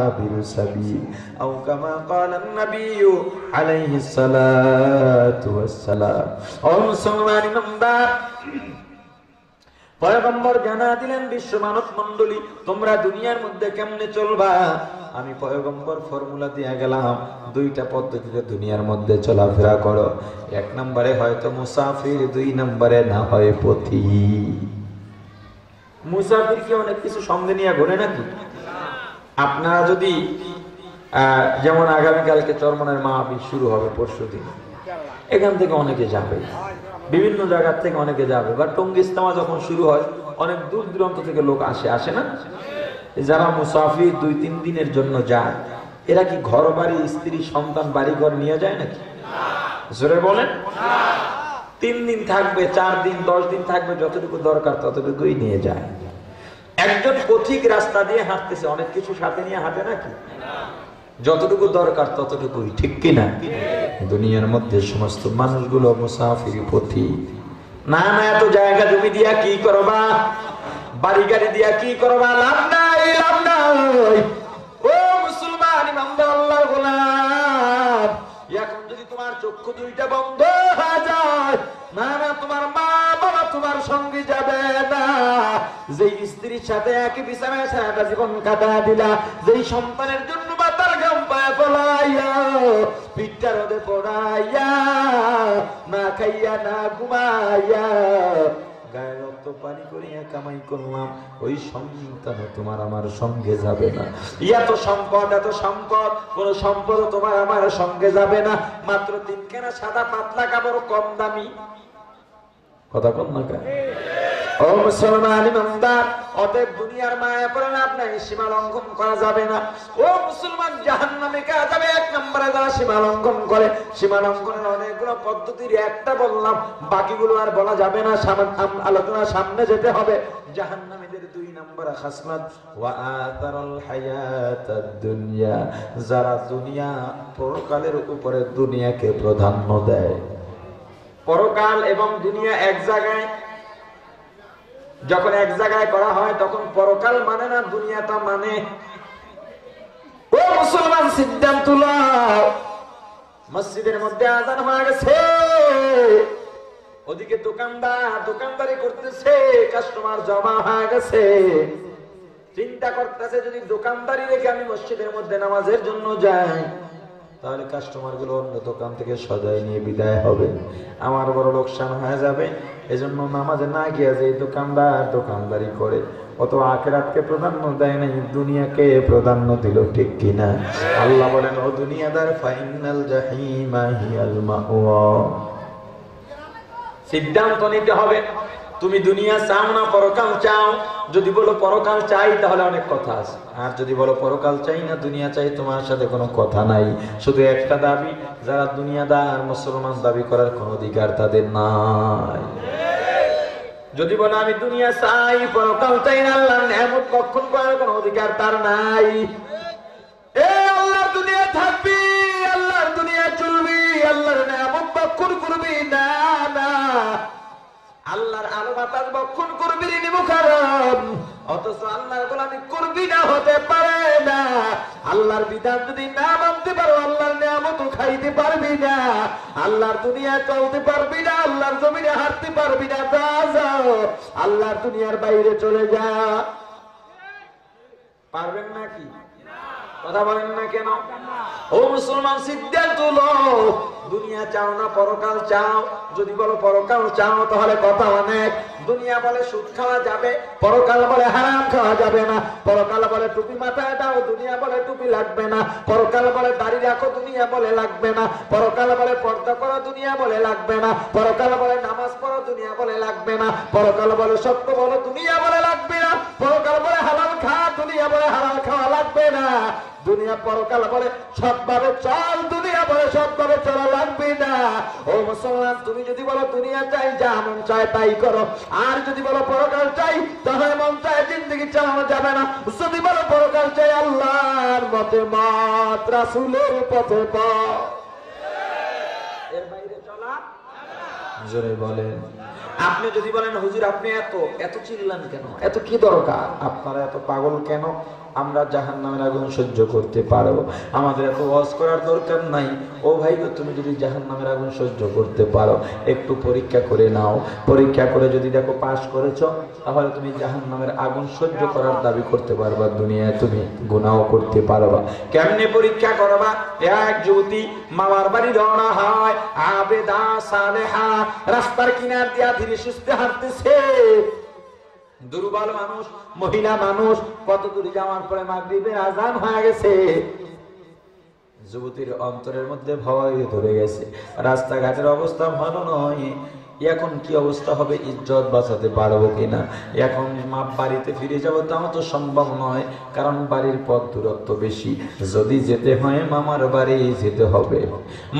আবিরু সাবিল আও কামা ক্বালা নবী আলাইহি সালাতু ওয়াসসালাম। ও মুসলমান ইমানদার, পয়গম্বর জানা দিলেন বিশ্ব মানব মণ্ডলী, তোমরা দুনিয়ার মধ্যে কেমনে চলবা। আমি পয়গম্বর ফর্মুলা দিয়ে গেলাম, দুইটা পদ্ধতিতে দুনিয়ার মধ্যে চলাফেরা করো। এক নম্বরে হয়তো মুসাফির, দুই নম্বরে না হয় পথী। মুসাফির কি অনেক কিছু সঙ্গে নিয়ে ঘোরে নাকি? আপনারা যদি যেমন আগামীকালকে চরমনের মাহফিল শুরু হবে পরশুদিন, এখান থেকে অনেকে যাবে, বিভিন্ন জায়গার থেকে অনেকে যাবে। বা টঙ্গী ইজতেমা যখন শুরু হয়, অনেক দূর দূরান্ত থেকে লোক আসে না? যারা মুসাফির 2-3 দিনের জন্য যায়, এরা কি ঘর বাড়ি, স্ত্রী সন্তান, বাড়ি ঘর নিয়ে যায় নাকি? জোরে বলেন। 3 দিন থাকবে, 4 দিন, 10 দিন থাকবে, যতটুকু দরকার ততটুকুই নিয়ে যায়। একজন পথিক রাস্তা দিয়ে হাঁটতেছে, অনেক কিছু সাথে নিয়ে হাঁটে নাকি? যতটুকু দরকার ততটুকুই, ঠিক কিনা? দুনিয়ার মধ্যে সমস্ত মানুষগুলো মুসাফির, পথী। না না, এত জায়গা জমি দিয়া কি করবা, বাড়ি গাড়ি দিয়া কি করবা? লাভ নাই, লাভ নাই। ও মুসলমান ইমানদার আল্লাহর গোলাম, এখন যদি তোমার চক্ষু দুইটা বন্ধ হয়ে যায়, না না, তোমার মা বাবা তোমার সঙ্গে যাবে না। যেই স্ত্রীর সাথে একই বিছানায় সারাটা জীবন কাটা দিলা, যেই সন্তানের জন্য মাতার ঘাম পায়ে ফলাইয়া, পিঠটা রোদে পড়াইয়া, না খাইয়া না ঘুমাইয়া, গায়ে রক্ত পানি করিয়া কামাই করলাম, ওই সন্তান তোমার আমার সঙ্গে যাবে না। এত সম্পদ, এত সম্পদ, কোন সম্পদ তোমার আমার সঙ্গে যাবে না। মাত্র 3খানা সাদা পাতলা কাপড়, কম দামি। কথা কম না কেন? ও মুসলমান ইমানদার, অতএব দুনিয়ার মায়া পড়ে না, আপনার সীমা লঙ্ঘন করা যাবে না। ও মুসলমান, জাহান্নামে কারা যাবে? 1 নম্বরে যারা সীমা লঙ্ঘন করে। সীমা লঙ্ঘনের অনেকগুলো পদ্ধতির একটা বললাম, বাকিগুলো আর বলা যাবে না, আলোচনা সামনে যেতে হবে। জাহান্নামীদের 2 নম্বর খাসলাত, ওয়া আতারাল হায়াতাদ দুনিয়া, যারা দুনিয়া, পরকালের উপরে দুনিয়াকে প্রাধান্য দেয়। পরকাল এবং দুনিয়া এক জায়গায়, যখন এক জায়গায় করা হয় তখন পরকাল মানে না, দুনিয়াটা মানে। ও মুসলমান, সিদ্ধান্ত নাও। মসজিদের মধ্যে আযান হয়ে গেছে, ওদিকে দোকানদার দোকানদারি করতেছে, কাস্টমার জমা হয়ে গেছে। চিন্তা করতেছে, যদি দোকানদারি রেখে আমি মসজিদের মধ্যে নামাজের জন্য যাই, তাহলে কাস্টমার গুলো অন্য দোকান থেকে সজায় নিয়ে বিদায় হবে, আমার বড় লোকসান হয়ে যাবে। এজন্য নামাজে না গিয়ে যে দোকানদার দোকানদারি করে, অত আখিরাতকে প্রাধান্য দেয় নাই, দুনিয়াকে প্রাধান্য দিল, ঠিক কিনা? আল্লাহ বলেন, ও দুনিয়াদার, ফাইনাল জাহিমা হিয়াল মাওয়া। সিদ্ধান্ত নিতে হবে, তুমি দুনিয়া চাও না পরকাল চাও। যদি বলো পরকাল চাই, তাহলে অনেক কথা আছে। আর যদি বলো পরকাল চাই না, দুনিয়া চাই, তোমার সাথে কোনো কথা নাই। শুধু একটা দাবি, যারা দুনিয়াদার মুসলমান দাবি করার কোনো অধিকার তাদের নাই। যদি বলো আমি দুনিয়া চাই, পরকাল চাই না, আল্লাহর নিয়ামত ভক্ষণ করার কোনো অধিকার তার নাই। এ আল্লাহর দুনিয়া থাকবি, আল্লাহর দুনিয়া চলবি, আল্লাহর নিয়ামত ভক্ষণ করবি না, না। আল্লাহর আলো বাতাস বক্ষণ করবি নি মুখারম, অথচ আল্লাহর গোলামি করবি না, হতে পারে না। আল্লাহর বিধান যদি না মানতে পারো, আল্লাহর নিয়ামত খাইতে পারবি না, আল্লাহর দুনিয়ায় চলতে পারবি না, আল্লাহর জমিনে হাঁটতে পারবি না। যাও আল্লাহর দুনিয়ার বাইরে চলে যা। পারবেন নাকি? কথা বলেন না কেন? ও মুসলমান, সিদ্ধান্ত লো, দুনিয়া চাও না পরকাল চাও? যদি বলো পরকাল চাও তাহলে কথা অনেক। দুনিয়া বলে সুদ খাওয়া যাবে, পরকাল বলে হারাম খাওয়া যাবে না। পরকাল বলে টুপি মাথায় দাও, দুনিয়া বলে টুপি লাগবে না। পরকাল বলে দাড়ি রাখো, দুনিয়া বলে লাগবে না। পরকাল বলে পর্দা করো, দুনিয়া বলে লাগবে না। পরকাল বলে নামাজ পড়ো, দুনিয়া বলে লাগবে না। পরকাল বলে সত্য বলো, দুনিয়া বলে লাগবে না। পরকাল বলে হালাল খা, দুনিয়া বলে হালাল খাওয়া লাগবে না। দুনিয়া পরকাল বলে সৎভাবে চল, দুনিয়া বলে সৎভাবে চলা লাগবে না। ও মুসলমান, তুমি যদি বলো দুনিয়া চাই, যা মন চায় তাই করো। আর যদি বলো পরকাল চাই, তাহলে মন চায় জিন্দগি চালানো যাবে না। যদি বলো পরকাল চাই, আল্লাহর মতে মত, রাসূলের পথে পথ, এর বাইরে চলা জোরে বলেন। আপনি যদি বলেন হুজুর আপনি এত চিল্লান কেন, এত কি দরকার, আপনারা এত পাগল কেন? আমরা জাহান্নামের আগুন সহ্য করতে পারবো, আমাদের এত ওয়াজ করার দরকার নাই। ও ভাই গো, তুমি যদি জাহান্নামের আগুন সহ্য করতে পারো, একটু পরীক্ষা করে নাও। পরীক্ষা করে যদি দেখো পাস করেছো, তাহলে তুমি জাহান্নামের আগুন সহ্য করার দাবি করতে পারবা, দুনিয়ায় তুমি গুনাহ করতে পারবা। কেমনে পরীক্ষা করবা? এক যুবতী মামার বাড়ি রওনা হয়, আবেদা সালেহা, রাস্তার কিনার দিয়া ধীরে সুস্থে হাঁটতেছে। দুর্বল মানুষ, মহিলা মানুষ, কত দূরে যাওয়ার পরে মাগরিবের আজান হয়ে গেছে। যুবতীর অন্তরের মধ্যে ভয় ধরে গেছে, রাস্তাঘাটের অবস্থা ভালো নয়। এখন কি অবস্থা হবে, ইজ্জত বাঁচাতে পারবো কিনা? এখন বাড়িতে ফিরে যাবো তাও তো সম্ভব নয়, কারণ বাড়ির পথ দূরত্ব বেশি। যদি যেতে হয় মামার বাড়ি যেতে হবে।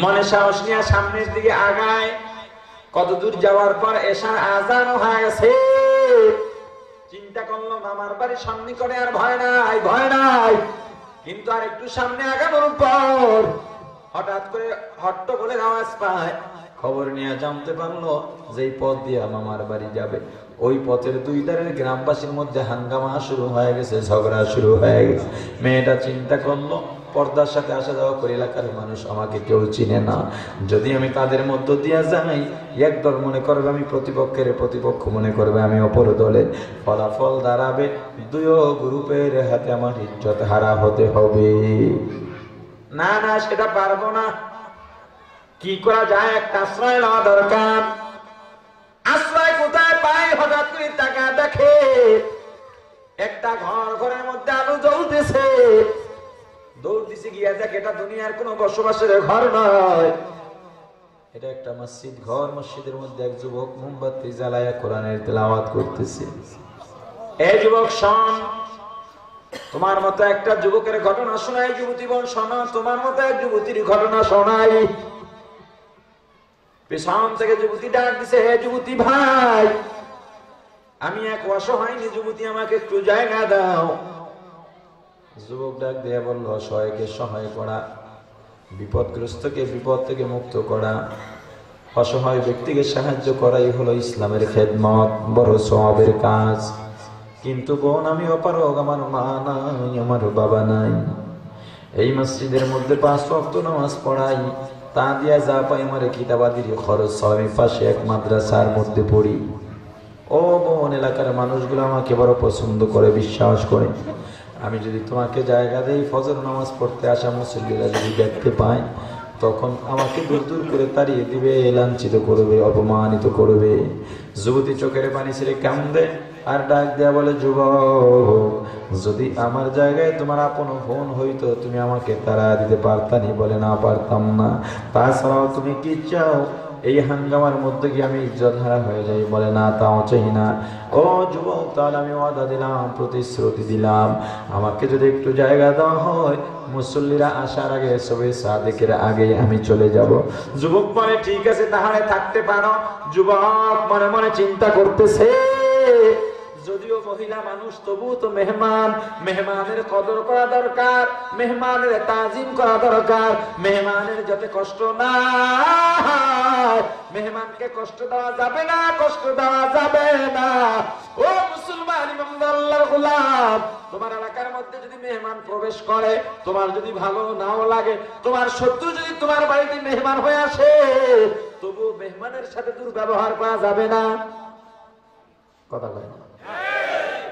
মনে সাহস নিয়ে সামনের দিকে আগায়। কত দূর যাওয়ার পর এশার আজান হয়ে গেছে। চিন্তা করলো মামার বাড়ির সামনে করে আর ভয় নাই, ভয় নাই। কিন্তু আর একটু সামনে আগানোর পর হঠাৎ করে হট্টগোলের আওয়াজ পায়। খবর নিয়ে জানতে পারলো যে পথ দিয়ে মামার বাড়ি যাবে, ওই পথের দুই ধারের গ্রামবাসীর মধ্যে হাঙ্গামা শুরু হয়ে গেছে, ঝগড়া শুরু হয়ে গেছে। মেয়েটা চিন্তা করলো, পর্দার সাথে আসা যাওয়া করে এলাকার মানুষ আমাকে কেউ চিনে না, যদি আমি তাদের মধ্য দিয়ে যাই, এক দল মনে করবে আমি প্রতিপক্ষের, প্রতিপক্ষ মনে করবে আমি অপর দলের। ফলাফল দাঁড়াবে দুই গ্রুপের হাতে আমার ইজ্জত হারা হতে হবে। না না, সেটা পারবো না। কি করা যায়? একটা আশ্রয় নেওয়া দরকার। আশ্রয় কোথায় পাই? হঠাৎ করে টাকা দেখে একটা ঘরের মধ্যে আলো জ্বলতেছে। দৌড় দিছে, গিয়া দেখে এটা দুনিয়ার কোন বসবাসের ঘর নয়, এটা একটা মসজিদ ঘর। মসজিদের মধ্যে এক যুবক মোমবাতি জ্বালায়া কোরআনের তেলাওয়াত করতেছে। এই যুবক শোন, তোমার মতো একটা যুবকের ঘটনা শোনাই। যুবতী বোন শোনো, তোমার মতো এক যুবতীর ঘটনা শোনাই। পেছন থেকে যুবতী ডাক দিছে, হে যুবতী ভাই, আমি এক অসহায় যুবতী, আমাকে একটু জায়গা দাও। যুবক ডাক দিয়ে বলল, অসহায়কে সহায় করা, বিপদগ্রস্তকে বিপদ থেকে মুক্ত করা, অসহায় ব্যক্তিকে সাহায্য করাই হলো ইসলামের খেদমত, বড় সওয়াবের কাজ। কিন্তু বোন আমি অপারগ, আমার মা নাই, আমার বাবা নাই। এই মসজিদের মধ্যে 5 ওয়াক্ত নামাজ পড়াই, তা দিয়া যা পাই আমার কিতাবাদির খরচ, আমি পাশে এক মাদ্রাসার মধ্যে পড়ি। ও বোন, এলাকার মানুষগুলো আমাকে বড় পছন্দ করে, বিশ্বাস করে। আমি যদি তোমাকে জায়গা দেই, ফজর নামাজ পড়তে আসা মুসল্লিরা যদি দেখতে পায়, তখন আমাকে দূর দূর করে তাড়িয়ে দিবে, লাঞ্ছিত করবে, অপমানিত করবে। যুবতী চোখের পানি ছেড়ে কান্দে আর ডাক দেয়া বলে, যুবক, যদি আমার জায়গায় তোমার আপন বোন হইতো, তুমি আমাকে তাড়া দিতে পারতানি? বলে, না, পারতাম না। তাছাড়াও তুমি কি চাও এই হাঙ্গামার মধ্যে কি আমি ইজ্জত হারা হয়ে যাই? বলে, না, তাও চাই না। ও যুবক, তাহলে আমি ওয়াদা দিলাম, প্রতিশ্রুতি দিলাম, আমাকে যদি একটু জায়গা দেওয়া হয়, মুসল্লিরা আসার আগে, সবে সাদেকের আগে আমি চলে যাব। যুবক বলে, ঠিক আছে, তাহলে থাকতে পারো। যুবক মনে মনে চিন্তা করতেছে, যদিও মহিলা মানুষ তবু তো মেহমান, মেহমানের কদর করা দরকার, মেহমানের তাজিম করা দরকার, মেহমানের যাতে কষ্ট না, মেহমানকে কষ্ট দেওয়া যাবে না, কষ্ট দেওয়া যাবে না। ও মুসলমান ইমানদার আল্লাহর গোলাম, তোমার এলাকার মধ্যে যদি মেহমান প্রবেশ করে, তোমার যদি ভালো নাও লাগে, তোমার শত্রু যদি তোমার বাড়িতে মেহমান হয়ে আসে, তবু মেহমানের সাথে দুর্ব্যবহার করা যাবে না। কথা কয় না?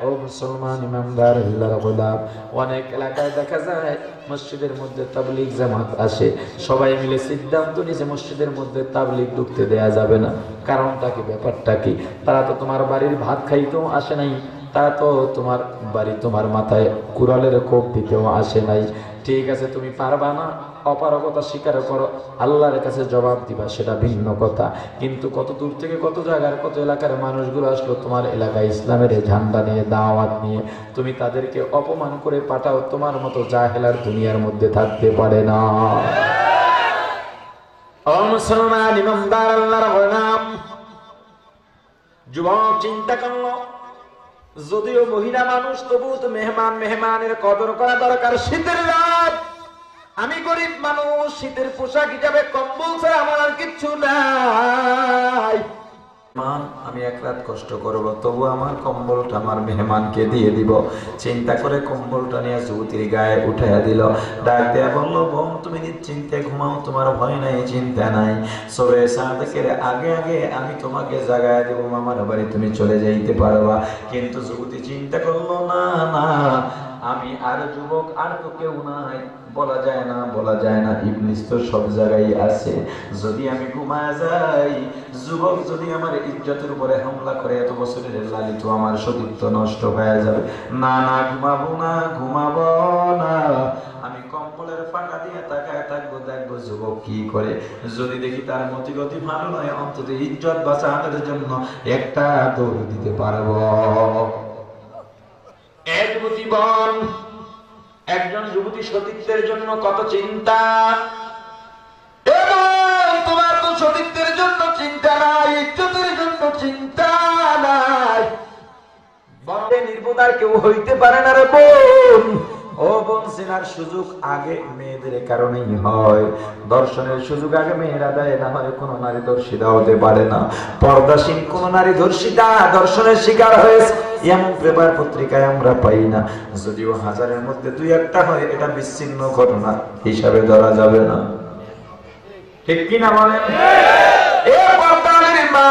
ও মুসলমান ইমানদার আল্লাহর গোলাম, অনেক এলাকায় দেখা যায় মসজিদের মধ্যে তাবলীগ জামাত আসে, সবাই মিলে সিদ্ধান্ত নিয়েছে মসজিদের মধ্যে তাবলীগ ঢুকতে দেয়া যাবে না। কারণটা কি, ব্যাপারটা কি? তারা তো তোমার বাড়ির ভাত খাইতেও আসে নাই, তারা তো তোমার বাড়ি তোমার মাথায় কুড়ালের কোপ দিতেও আসে নাই। ঠিক আছে, তুমি পারবা না, অপারগতা স্বীকার করো, আল্লাহর কাছে জবাব দিবা, সেটা ভিন্ন কথা। কিন্তু কত দূর থেকে কত জায়গার কত এলাকার মানুষগুলো আসলো তোমার এলাকায় ইসলামের ঝান্ডা নিয়ে, দাওয়াত নিয়ে, তুমি তাদেরকে অপমান করে পাঠাও, তোমার মতো জাহেলার দুনিয়ার মধ্যে থাকতে পারে না। ও মুসলমান ইমানদার আল্লাহর গোলাম, যুবক চিন্তা করলো, যদিও মহিলা মানুষ তবু তো মেহমান, মেহমানের কদর করা দরকার। শীতের রাত, আমি গরিব মানুষ, শীতের পোশাক হিসাবে কম্বল ছাড়া আমার আর কিচ্ছু নাই। আমি এক রাত কষ্ট করবো, তবু আমার কম্বলটা আমার মেহমানকে দিয়ে দিব। চিন্তা করে কম্বলটা নিয়ে যুবতীর গায়ে উঠাইয়া দিল, ডাক দেয়া বললো, বোন তুমি নিশ্চিন্তে ঘুমাও, তোমার ভয় নাই, চিন্তা নাই, সবে সাদেকের আগে আগে আমি তোমাকে জাগায় দেবো, আমার বাড়ি তুমি চলে যাইতে পারবা। কিন্তু যুবতী চিন্তা করলো, না না, আমি আর যুবক, আর তো কেউ নাই, বলা যায় না, বলা যায় না, ইবলিস তো সব জায়গায় আছে। যদি আমি ঘুমায় যাই, যুবক যদি আমার ইজ্জতের উপরে হামলা করে, এত বছরের লালিত আমার সতীত্ব নষ্ট হয়ে যাবে। না না, ঘুমাবো না, ঘুমাবো না, আমি কম্বলের ফাঁকা দিয়ে তাকায় থাকবো, দেখবো যুবক কি করে। যদি দেখি তার মতিগতি ভালো নয়, অন্তত ইজ্জত বাঁচানোর জন্য একটা দৌড় দিতে পারবো। একজন যুবতী সতীত্বের জন্য কত চিন্তা, এবং তোমার তো সতীত্বের জন্য চিন্তা নাই, ইজ্জতের জন্য চিন্তা নাই, বন্ধে নির্বোধার কেউ হইতে পারে না রে বোন। ও বোন, চেনার সুযোগ আগে মেয়েদের কারণেই হয়, দর্শনের সুযোগ আগে মেয়েরা দেয়, না হয় কোন নারী ধর্ষিতা হতে পারে না। পর্দাসীন কোন নারী ধর্ষিতা, দর্শনের শিকার হয়েছে, এমন পেপার পত্রিকায় আমরা পাই না। যদিও হাজারের মধ্যে দুই একটা হয়, এটা বিচ্ছিন্ন ঘটনা হিসাবে ধরা যাবে না, ঠিক কিনা বলেন? এ পর্দার মা,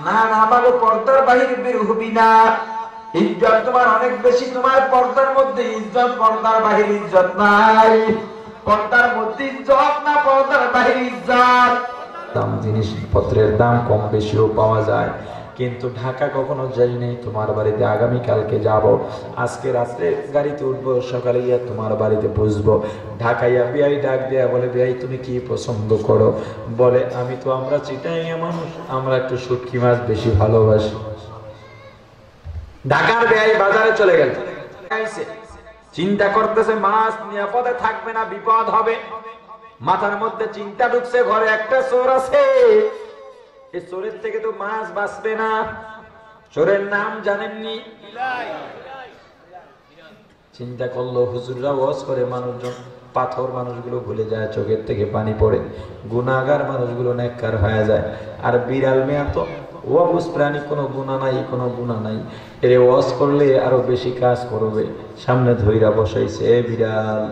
না না, আমাকে পর্দার বাহিরে বের হবি না, ইজ্জত তোমার অনেক বেশি, তোমার পর্দার মধ্যে ইজ্জত, পর্দার বাহিরে ইজ্জত নাই, পর্দার মধ্যে ইজ্জত না, পর্দার বাহিরে ইজ্জত। দাম জিনিসপত্রের দাম কম বেশিও পাওয়া যায়, কিন্তু ঢাকা কখনো যাই নাই, তোমার বাড়িতে আগামীকালকে যাব, আজকে রাত্রে গাড়িতে উঠবো, সকালে গিয়ে তোমার বাড়িতে বসবো। ঢাকাইয়া বিয়াই ডাক দেয়া বলে, বিয়াই তুমি কি পছন্দ করো? বলে, আমি তো, আমরা চিটাইয়া মানুষ, আমরা একটু শুটকি মাছ বেশি ভালোবাসি। ঢাকার বেয়াই বাজারে চলে গেল, চিন্তা করতেছে মাছ নিরাপদে থাকবে না, বিপদ হবে। মাথার মধ্যে চিন্তা ঢুকছে, ঘরে একটা চোর আছে, এই চোরের থেকে তো মাছ বাঁচবে না। চোরের নাম জানেননি? চিন্তা করলো, হুজুররা ওয়াজ করে, মানুষজন পাথর মানুষগুলো ভুলে যায়, চোখের থেকে পানি পড়ে, গুনাহগার মানুষগুলো নেককার হয়ে যায়। আর বিড়াল মেয়া তো ওয়াবুস প্রাণী, কোনো গুনাহ নাই, কোনো গুনাহ নাই, এর ওয়াজ করলে আরো বেশি কাজ করবে। সামনে ধইরা বসাইছে, এ বিড়াল,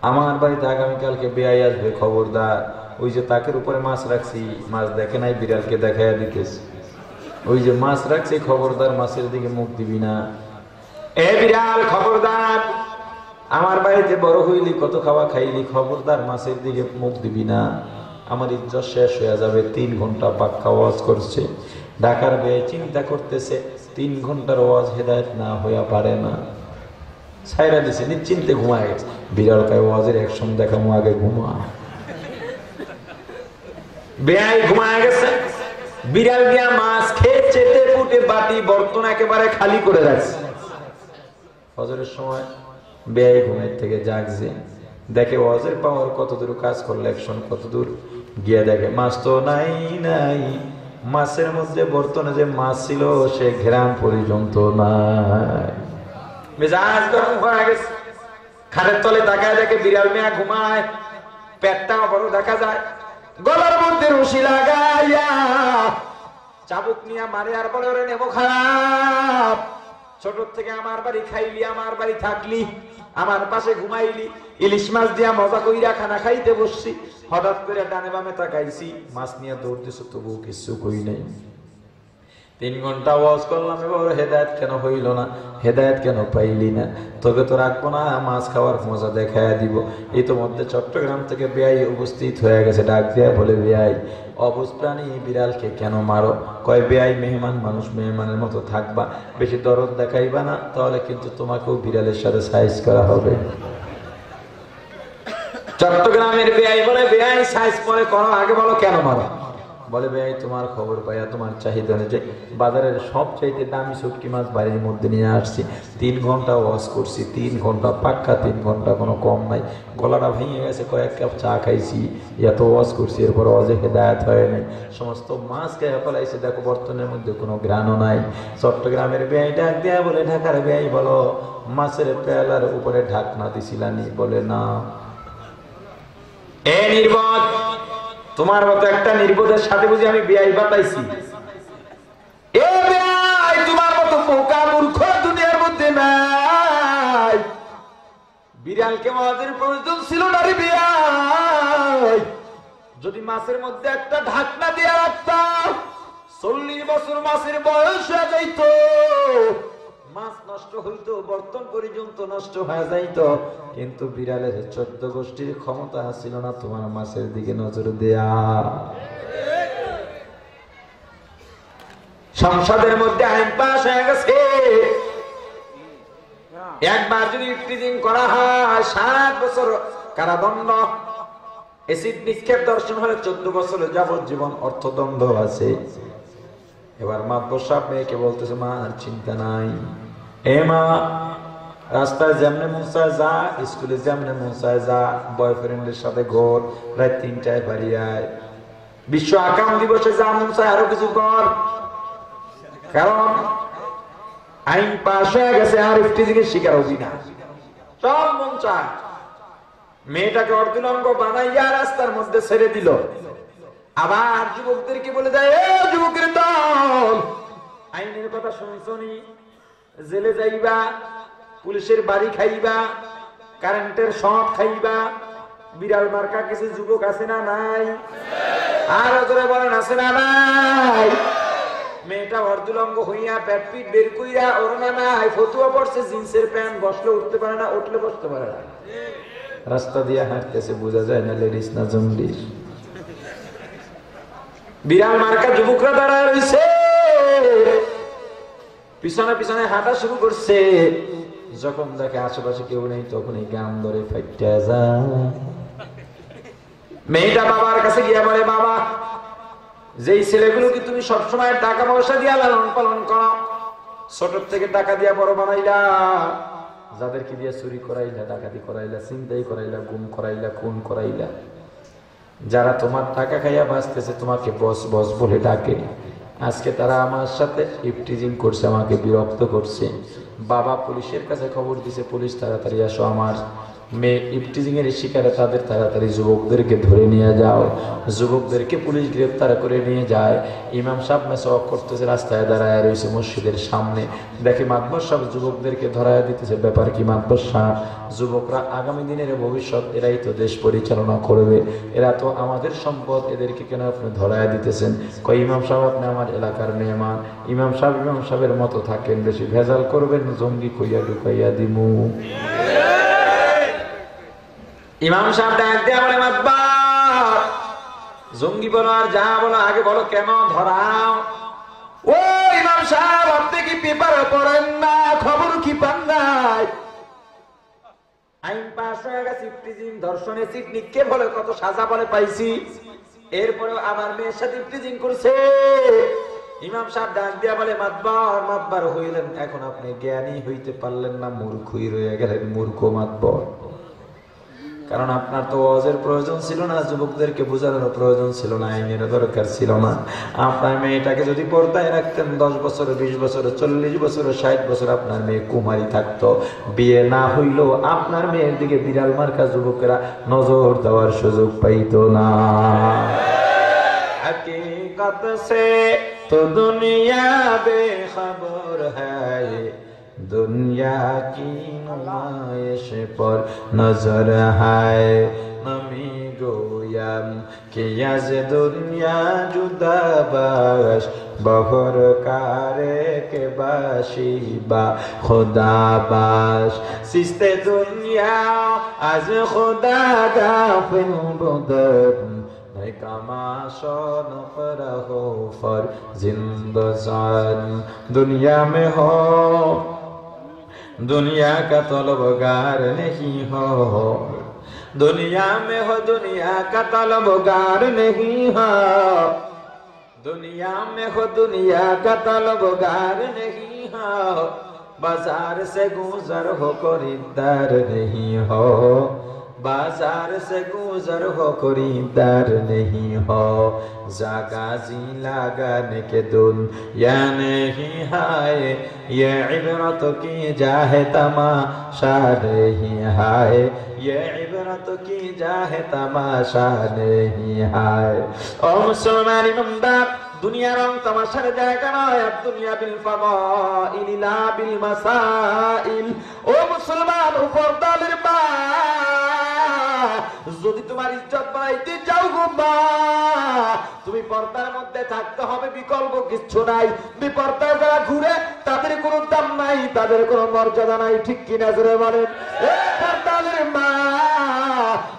আমার বাড়িতে আগামীকালকে বেয়াই আসবে, খবরদার। ওই যে তাকের উপরে মাছ রাখছি, মাছ দেখে নাই, বিড়ালকে দেখাইয়া দিতেছে, ওই যে মাছ রাখছি, খবরদার মাছের দিকে মুখ দিবি না। এ বিড়াল, খবরদার, আমার বাড়িতে বড় হইলি, কত খাওয়া খাইলি, খবরদার মাছের দিকে মুখ দিবি না, আমার ইজ্জত শেষ হয়ে যাবে। 3 ঘন্টা পাক্কা ওয়াজ করছে। ঢাকার বেয়ে চিন্তা করতেছে, 3 ঘন্টার ওয়াজ হেদায়েত না হইয়া পারে না, ছাইরা দিছে, নিশ্চিন্তে ঘুমায় গেছে। বিড়াল কায়, ওয়াজের অ্যাকশন দেখামো, আগে ঘুমা। বেয়াই ঘুমায় গেছে, বিড়াল দিয়া মাছ খেয়ে চেটে পুটে বাটি বর্তন একেবারে খালি করে রাখছে। ফজরের সময় বেয়াই ঘুমের থেকে জাগছে, দেখে ওয়াজের পাওয়ার কত দূর কাজ করলে, অ্যাকশন কত দূর, গিয়ে দেখে মাছ তো নাই নাই, মাছের মধ্যে বর্তনে যে মাছ ছিল সে ঘেরান পর্যন্ত নাই। মেজাজ গরম হয়ে গেছে। খাটের তলে তাকায় দেখে বিড়াল মেয়া ঘুমায়, পেটটাও বড় দেখা যায়, গলার মধ্যে রশি লাগাইয়া চাবুক নিয়ে মারে আর বলে ওরে নেবো খারাপ, ছোট থেকে আমার বাড়ি খাইলি, আমার বাড়ি থাকলি, আমার পাশে ঘুমাইলি, ইলিশ মাছ দিয়া মজা কইরা খানা খাইতে বসছি, হঠাৎ করে ডানে বামে তাকাইছি, মাছ নিয়ে দৌড় দিছো, তবুও কিছু কই নাই। 3 ঘন্টা ওয়াজ করলাম, এবার হেদায়েত কেন হইল না, হেদায়েত কেন পাইলি না? তোকে তো রাখবো না, মাছ খাওয়ার মজা দেখায় দিব। ইতোমধ্যে চট্টগ্রাম থেকে বেয়াই উপস্থিত হয়ে গেছে। ডাক দিয়া বলে, বেয়াই অবুঝ প্রাণী বিড়ালকে কেন মারো? কয়, বেয়াই মেহমান মানুষ, মেহমানের মতো থাকবা, বেশি দরদ দেখাইবা না, তাহলে কিন্তু তোমাকেও বিড়ালের সাথে সাইজ করা হবে। চট্টগ্রামের বেয়াই বলে, বেয়াই সাইজ পরে করো, আগে বলো কেন মারো? বলে, বেয়াই তোমার খবর পাইয়া তোমার চাহিদা অনুযায়ী বাজারের সবচাইতে দামি শুটকি মাছ বাড়ির মধ্যে নিয়ে আসছি। 3 ঘন্টা ওয়াশ করছি, 3 ঘন্টা পাক্কা, 3 ঘন্টা কোনো কম নাই। গলাটা ভেঙে গেছে, কয়েক কাপ চা খাইছি, এত ওয়াশ করছি, এরপর ওয়াজে হেদায়েত হয় নাই। সমস্ত মাছ খেয়ে ফেলাইছে, দেখো বর্তনের মধ্যে কোনো ঘ্রাণও নাই। চট্টগ্রামের বেয়াই ডাক দেয়া বলে, ঢাকার বেয়াই বলো, মাছের পেয়ালার উপরে ঢাকনা দিছিলানি? বলে, না। এ নির্বোধ, তোমার মতো একটা নির্বোধের সাথে বুঝি আমি বিয়াই বাতাইছি? এ বেয়াই, তোমার মতো বোকা মূর্খ দুনিয়ার মধ্যে নাই। বিড়ালকে মাছের প্রয়োজন ছিল না রে বেয়াই। যদি মাছের মধ্যে একটা ঢাকনা দিয়ে রাখতাম, 40 বছর মাছের বয়স হয়ে যাইত, মাছ নষ্ট হইতো, বর্তন পর্যন্ত নষ্ট হয়ে যাইত, কিন্তু বিড়ালের 14 গোষ্ঠীর ক্ষমতা ছিল না তোমার মাছের দিকে নজর দেয়া। সংসদের মধ্যে আইন পাস হয়ে গেছে, একবার যদি ইফটিজিং করা হয় 7 বছর কারাদণ্ড, এসিড নিক্ষেপ দর্শন হলে 14 বছর যাবজ্জীবন অর্থদণ্ড আছে। এবার মাতবর সাহেব মেয়েকে বলতেছে, মা আর চিন্তা নাই, এ মা রাস্তায় যেমনে মনসায় যা, স্কুলে যেমনে মনসায় যা, বয়ফ্রেন্ডের সাথে ঘোর, রাত 3টায় বাড়ি আয়, বিশ্ব আকাম দিবসে যা মনসায় আরো কিছু কর, কারণ আইন পাশ হয়ে গেছে, আর ইফটিজিং এর শিকার হবি না, সব মন চায়। মেয়েটাকে অর্ধনঙ্গ বানাইয়া রাস্তার মধ্যে ছেড়ে দিল। আবার যুবকদেরকে বলে দেয়, এ যুবকের দল, আইনের কথা শুনছনি, জেলে যাইবা, পুলিশের বাড়ি খাইবা, কারেন্টের শর্ট খাইবা। বিড়াল মার্কা কিছু যুবক আছে না নাই? আর ওদের বলেন আছে না নাই? মেয়েটা অর্ধলঙ্গ হইয়া পেট পিট বের কইরা, ওরনা নাই, ফতুয়া পড়ছে, জিন্সের প্যান্ট, বসলে উঠতে পারে না, উঠলে বসতে পারে না, রাস্তা দিয়ে হাঁটতেছে, বোঝা যায় না লেডিস না জন্ডিস। বিড়াল মার্কা যুবকরা দাঁড়ায় রয়েছে, পিছনে পিছনে হাঁটা শুরু করছে। যখন দেখে আশেপাশে কেউ নেই, তখন এই গান ধরে ফাইটা যায়। মেয়েটা বাবার কাছে গিয়া বলে, বাবা, যেই ছেলেগুলোকে তুমি সবসময় টাকা পয়সা দিয়া লালন পালন করো, ছোট থেকে টাকা দিয়া বড় বানাইলা, যাদেরকে দিয়া চুরি করাইলা, ডাকাতি করাইলা, ছিনতাই করাইলা, গুম করাইলা, খুন করাইলা, যারা তোমার টাকা খাইয়া বাঁচতেছে, তোমাকে বস বস বলে ডাকে, আজকে তারা আমার সাথে ইফটিজিং করছে, আমাকে বিরক্ত করছে। বাবা পুলিশের কাছে খবর দিছে, পুলিশ তাড়াতাড়ি আসো, আমার মেয়ে ইফটিজিং এর শিকারে, তাদের তাড়াতাড়ি যুবকদেরকে ধরে নিয়ে যাও। যুবকদেরকে পুলিশ গ্রেফতার করে নিয়ে যায়। ইমাম সাহেব মেসওয়াক করতেছে, রাস্তায় দাঁড়ায় রয়েছে মসজিদের সামনে, দেখে মাতবর সাহেব যুবকদেরকে ধরায় দিতেছে। ব্যাপার কি মাতবর সাহেব? যুবকরা আগামী দিনের ভবিষ্যৎ, এরাই তো দেশ পরিচালনা করবে, এরা তো আমাদের সম্পদ, এদেরকে কেন আপনি ধরায় দিতেছেন? কই, ইমাম সাহেব আপনি আমার এলাকার মেহমান, ইমাম সাহেবের মতো থাকেন, বেশি ভেজাল করবেন, জঙ্গি কইয়া ঢুকাইয়া দিমু। ইমাম সাহেব ডাক দেয়া বলে, মাতবার, জঙ্গি বলো আর যা বলো, আগে বলো কেন ধরাও? ও ইমাম সাহেব, আপনি কি পেপারে পড়েন না? খবর কি পান নাই? আইন পাস হয়ে গেছে, ইফটিজিং, ধর্ষণ, এসিড নিক্ষেপ বলে কত সাজা বলে পাইছি, এরপরেও আমার মেয়ের সাথে ইফটিজিং করছে। ইমাম সাহেব ডাক দিয়া বলে, মাতবার হইলেন, এখন আপনি জ্ঞানী হইতে পারলেন না, মূর্খই রয়ে গেলেন, মূর্খ মাতবার। কারণ আপনার তো ওয়াজের প্রয়োজন ছিল না, যুবকদেরকে বোঝানোর প্রয়োজন ছিল না, আইনের দরকার ছিল না। আপনার মেয়েটাকে যদি পর্দায় রাখতেন 10 বছর, 20 বছর, 40 বছর, 60 বছর আপনার মেয়ে কুমারী থাকতো, বিয়ে না হইলেও আপনার মেয়ের দিকে বিড়াল মার্কা যুবকেরা নজর দেওয়ার সুযোগ পাইতো না। हकीकत से तो दुनिया बेखबर है, दुनिया की नुमाइश पर नजर है। नमी गोयम कि आज दुनिया जुदा बाश, बहर कारे के बाशी बा खुदा बाश। सिस्ते दुनिया आज खुदा गाफिल बुदर, कमाशन हो फर जिंदजान। दुनिया में हो दुनिया का तलबगार नहीं हो, दुनिया में हो दुनिया का तलबगार नहीं हो, दुनिया में हो दुनिया का तलबगार नहीं हो। बाजार से गुजर हो खरीदार नहीं हो, बाजार से गुजर हो खरीदार नहीं हो। जागाजी लगाने के दुनिया नहीं है, ये इबरत की जाहे तमाशा नहीं है, ये इबरत की जाहे तमाशा नहीं है। ओ मुसलमान इमानदार, दुनिया रंग तमाशार जायगा नय, दुनिया बिल फादाइल ला बिल मसाइल। ओ मुसलमान पर्दार मা, যদি তোমার ইজ্জত বাড়াইতে চাও গো মা, তুমি পর্দার মধ্যে থাকতে হবে, বিকল্প কিছু নাই। বিপর্দায় যারা ঘুরে তাদের কোনো দাম নাই, তাদের কোনো মর্যাদা নাই, ঠিক কিনা জোরে বলেন। পর্দার মা,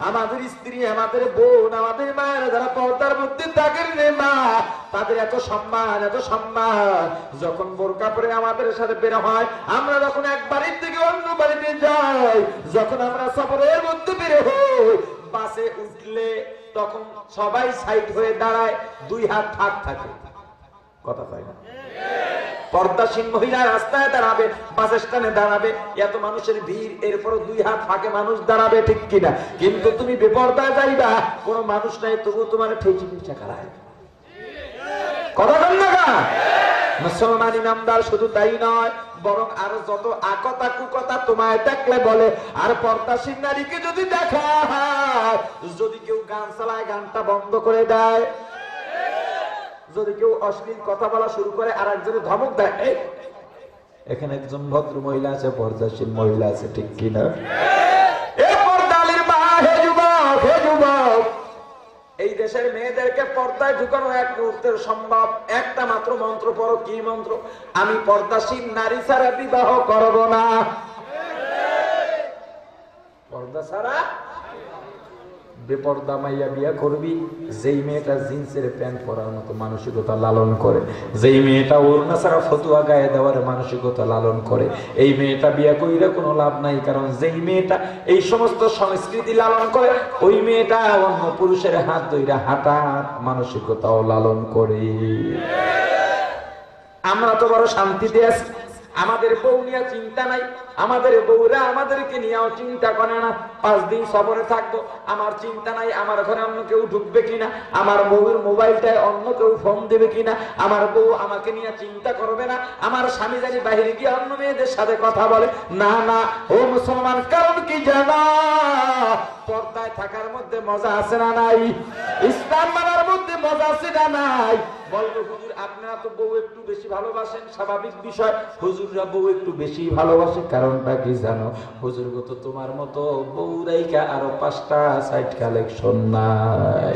আমাদের স্ত্রী, আমাদের বোন, আমাদের মায়েরা যারা পর্দার মধ্যে থাকেন রে মা, তাদের এত সম্মান, এত সম্মান। যখন বোরকা পরে আমাদের সাথে বের হয়, আমরা যখন এক বাড়ির থেকে অন্য বাড়িতে যাই, যখন আমরা সফরের মধ্যে বের হই, বাসে উঠলে তখন সবাই সাইড হয়ে দাঁড়ায়, 2 হাত ফাঁক থাকে, কথা হয় না। পর্দাসীন মহিলা রাস্তায় দাঁড়াবে, বাস স্ট্যান্ডে দাঁড়াবে, এত মানুষের ভিড়, এরপর 2 হাত ফাঁকে মানুষ দাঁড়াবে, ঠিক কিনা? কিন্তু তুমি বেপর্দায় যাইবা, কোনো মানুষ নাই, তবু তোমার ঠেকি পিঠা খারায়, কথা বল না। মুসলমান ইমানদার শুধু তাই নয়, বরং আরো যত আকতা কুকতা তোমায় দেখলে বলে। আর পর্দাসীন নারীকে যদি দেখা হয়, যদি কেউ গান চালায় গানটা বন্ধ করে দেয়, যদি কেউ অশ্লীল কথা বলা শুরু করে আর একজনে ধমক দেয়, এখানে একজন ভদ্র মহিলা আছে, পর্দাসীন মহিলা আছে, ঠিক কিনা? এই দেশের মেয়েদেরকে পর্দায় ঢুকানো এক মুহূর্তের সম্ভব। একটা মাত্র মন্ত্র পড়ো। কি মন্ত্র? আমি পর্দাসীন নারী ছাড়া বিবাহ করব না। পর্দা ছাড়া বেপর্দা মাইয়া বিয়া করবি, যেই মেয়েটা জিন্সের প্যান্ট পরার মতো মানসিকতা লালন করে, যেই মেয়েটা ওড়না ছাড়া ফতুয়া গায়ে দেওয়ার মানসিকতা লালন করে, এই মেয়েটা বিয়া কইরা কোনো লাভ নাই। কারণ যেই মেয়েটা এই সমস্ত সংস্কৃতি লালন করে, ওই মেয়েটা অন্য পুরুষের হাত ধইরা হাঁটার মানসিকতাও লালন করে। আমরা তো বড় শান্তিতে আছি, আমাদের বউ নিয়ে চিন্তা নাই, আমাদের বউরা আমাদেরকে নিয়েও চিন্তা করে না। 5 দিন সফরে থাকবো, আমার চিন্তা নাই আমার ঘরে অন্য কেউ ঢুকবে কিনা, আমার বউয়ের মোবাইলটায় অন্য কেউ ফোন দেবে কিনা, আমার বউ আমাকে নিয়ে চিন্তা করবে না, আমার স্বামী জানি বাইরে গিয়ে অন্য মেয়েদের সাথে কথা বলে না। না ও মুসলমান, কারণ কি জানা? পর্দায় থাকার মধ্যে মজা আছে না নাই? ইসলাম মানার মধ্যে মজা আছে না নাই? বলবো হুজুর আপনারা তো বউ একটু বেশি ভালোবাসেন, স্বাভাবিক বিষয়। হুজুররা বউ একটু বেশি ভালোবাসে, কারণটা কি জানো? হুজুর গো তো তোমার মতো বউ রাইকা আরো 5টা সাইড কালেকশন নাই।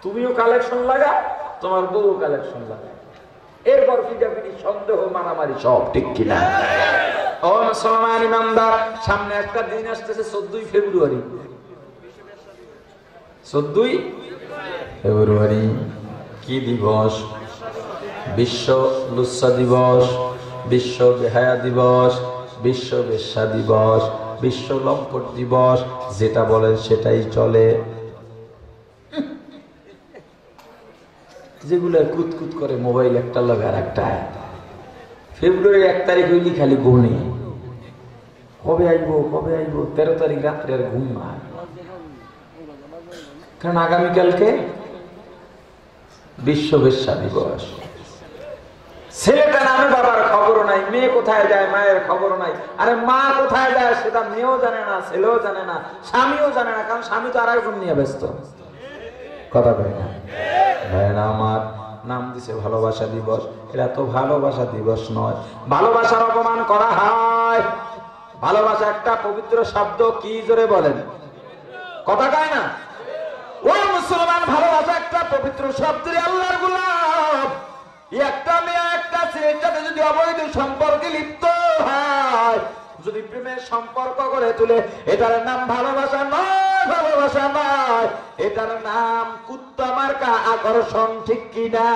তুমিও কালেকশন লাগা, তোমার বউ কালেকশন লাগা, এরপর ফিটাফিটি সন্দেহ মারামারি সব, ঠিক কিনা? ও মুসলমান ইমানদার, সামনে একটা দিন আসতেছে 14 ফেব্রুয়ারি। 14 ফেব্রুয়ারি কি দিবস? বিশ্ব লুচ্ছা দিবস, বিশ্ব বেহায়া দিবস, বিশ্ব বেশ্যা দিবস, বিশ্ব লম্পট দিবস। যেটা বলেন সেটাই চলে। যেগুলো কুতকুত করে মোবাইল একটা লাগার একটা। ফেব্রুয়ারি 1 তারিখ হইলি খালি গুনি, কবে আইবো 13 তারিখ রাত্রে আর ঘুম নাই, কারণ আগামীকালকে বিশ্ব বেশ্যা দিবস। ছেলেটা নামে বাবার খবর নাই, মেয়ে কোথায় যায় মায়ের খবর নাই। আরে মা কোথায় যায় সেটা মেয়েও জানে না, ছেলেও জানে না, স্বামীও জানে না, কারণ স্বামী তো আর একজন নিয়ে ব্যস্ত। কথা কয় না ভাইরা আমার? নাম দিছে ভালোবাসা দিবস। এটা তো ভালোবাসা দিবস নয়, ভালোবাসার অপমান করা হয়। ভালোবাসা একটা পবিত্র শব্দ, কি জোরে বলেন, কথা কয় না? ও মুসলমান, ভালোবাসা একটা পবিত্র শব্দ। আল্লাহর গোলাম, একটা মেয়ে একটা ছেলের সাথে যদি অবৈধ সম্পর্কে লিপ্ত হয়, যদি প্রেমের সম্পর্ক করে তুলে, এটার নাম ভালোবাসা নয়, ভালোবাসা নয়, এটার নাম কুত্তা মার্কা আকর্ষণ, ঠিক কিনা?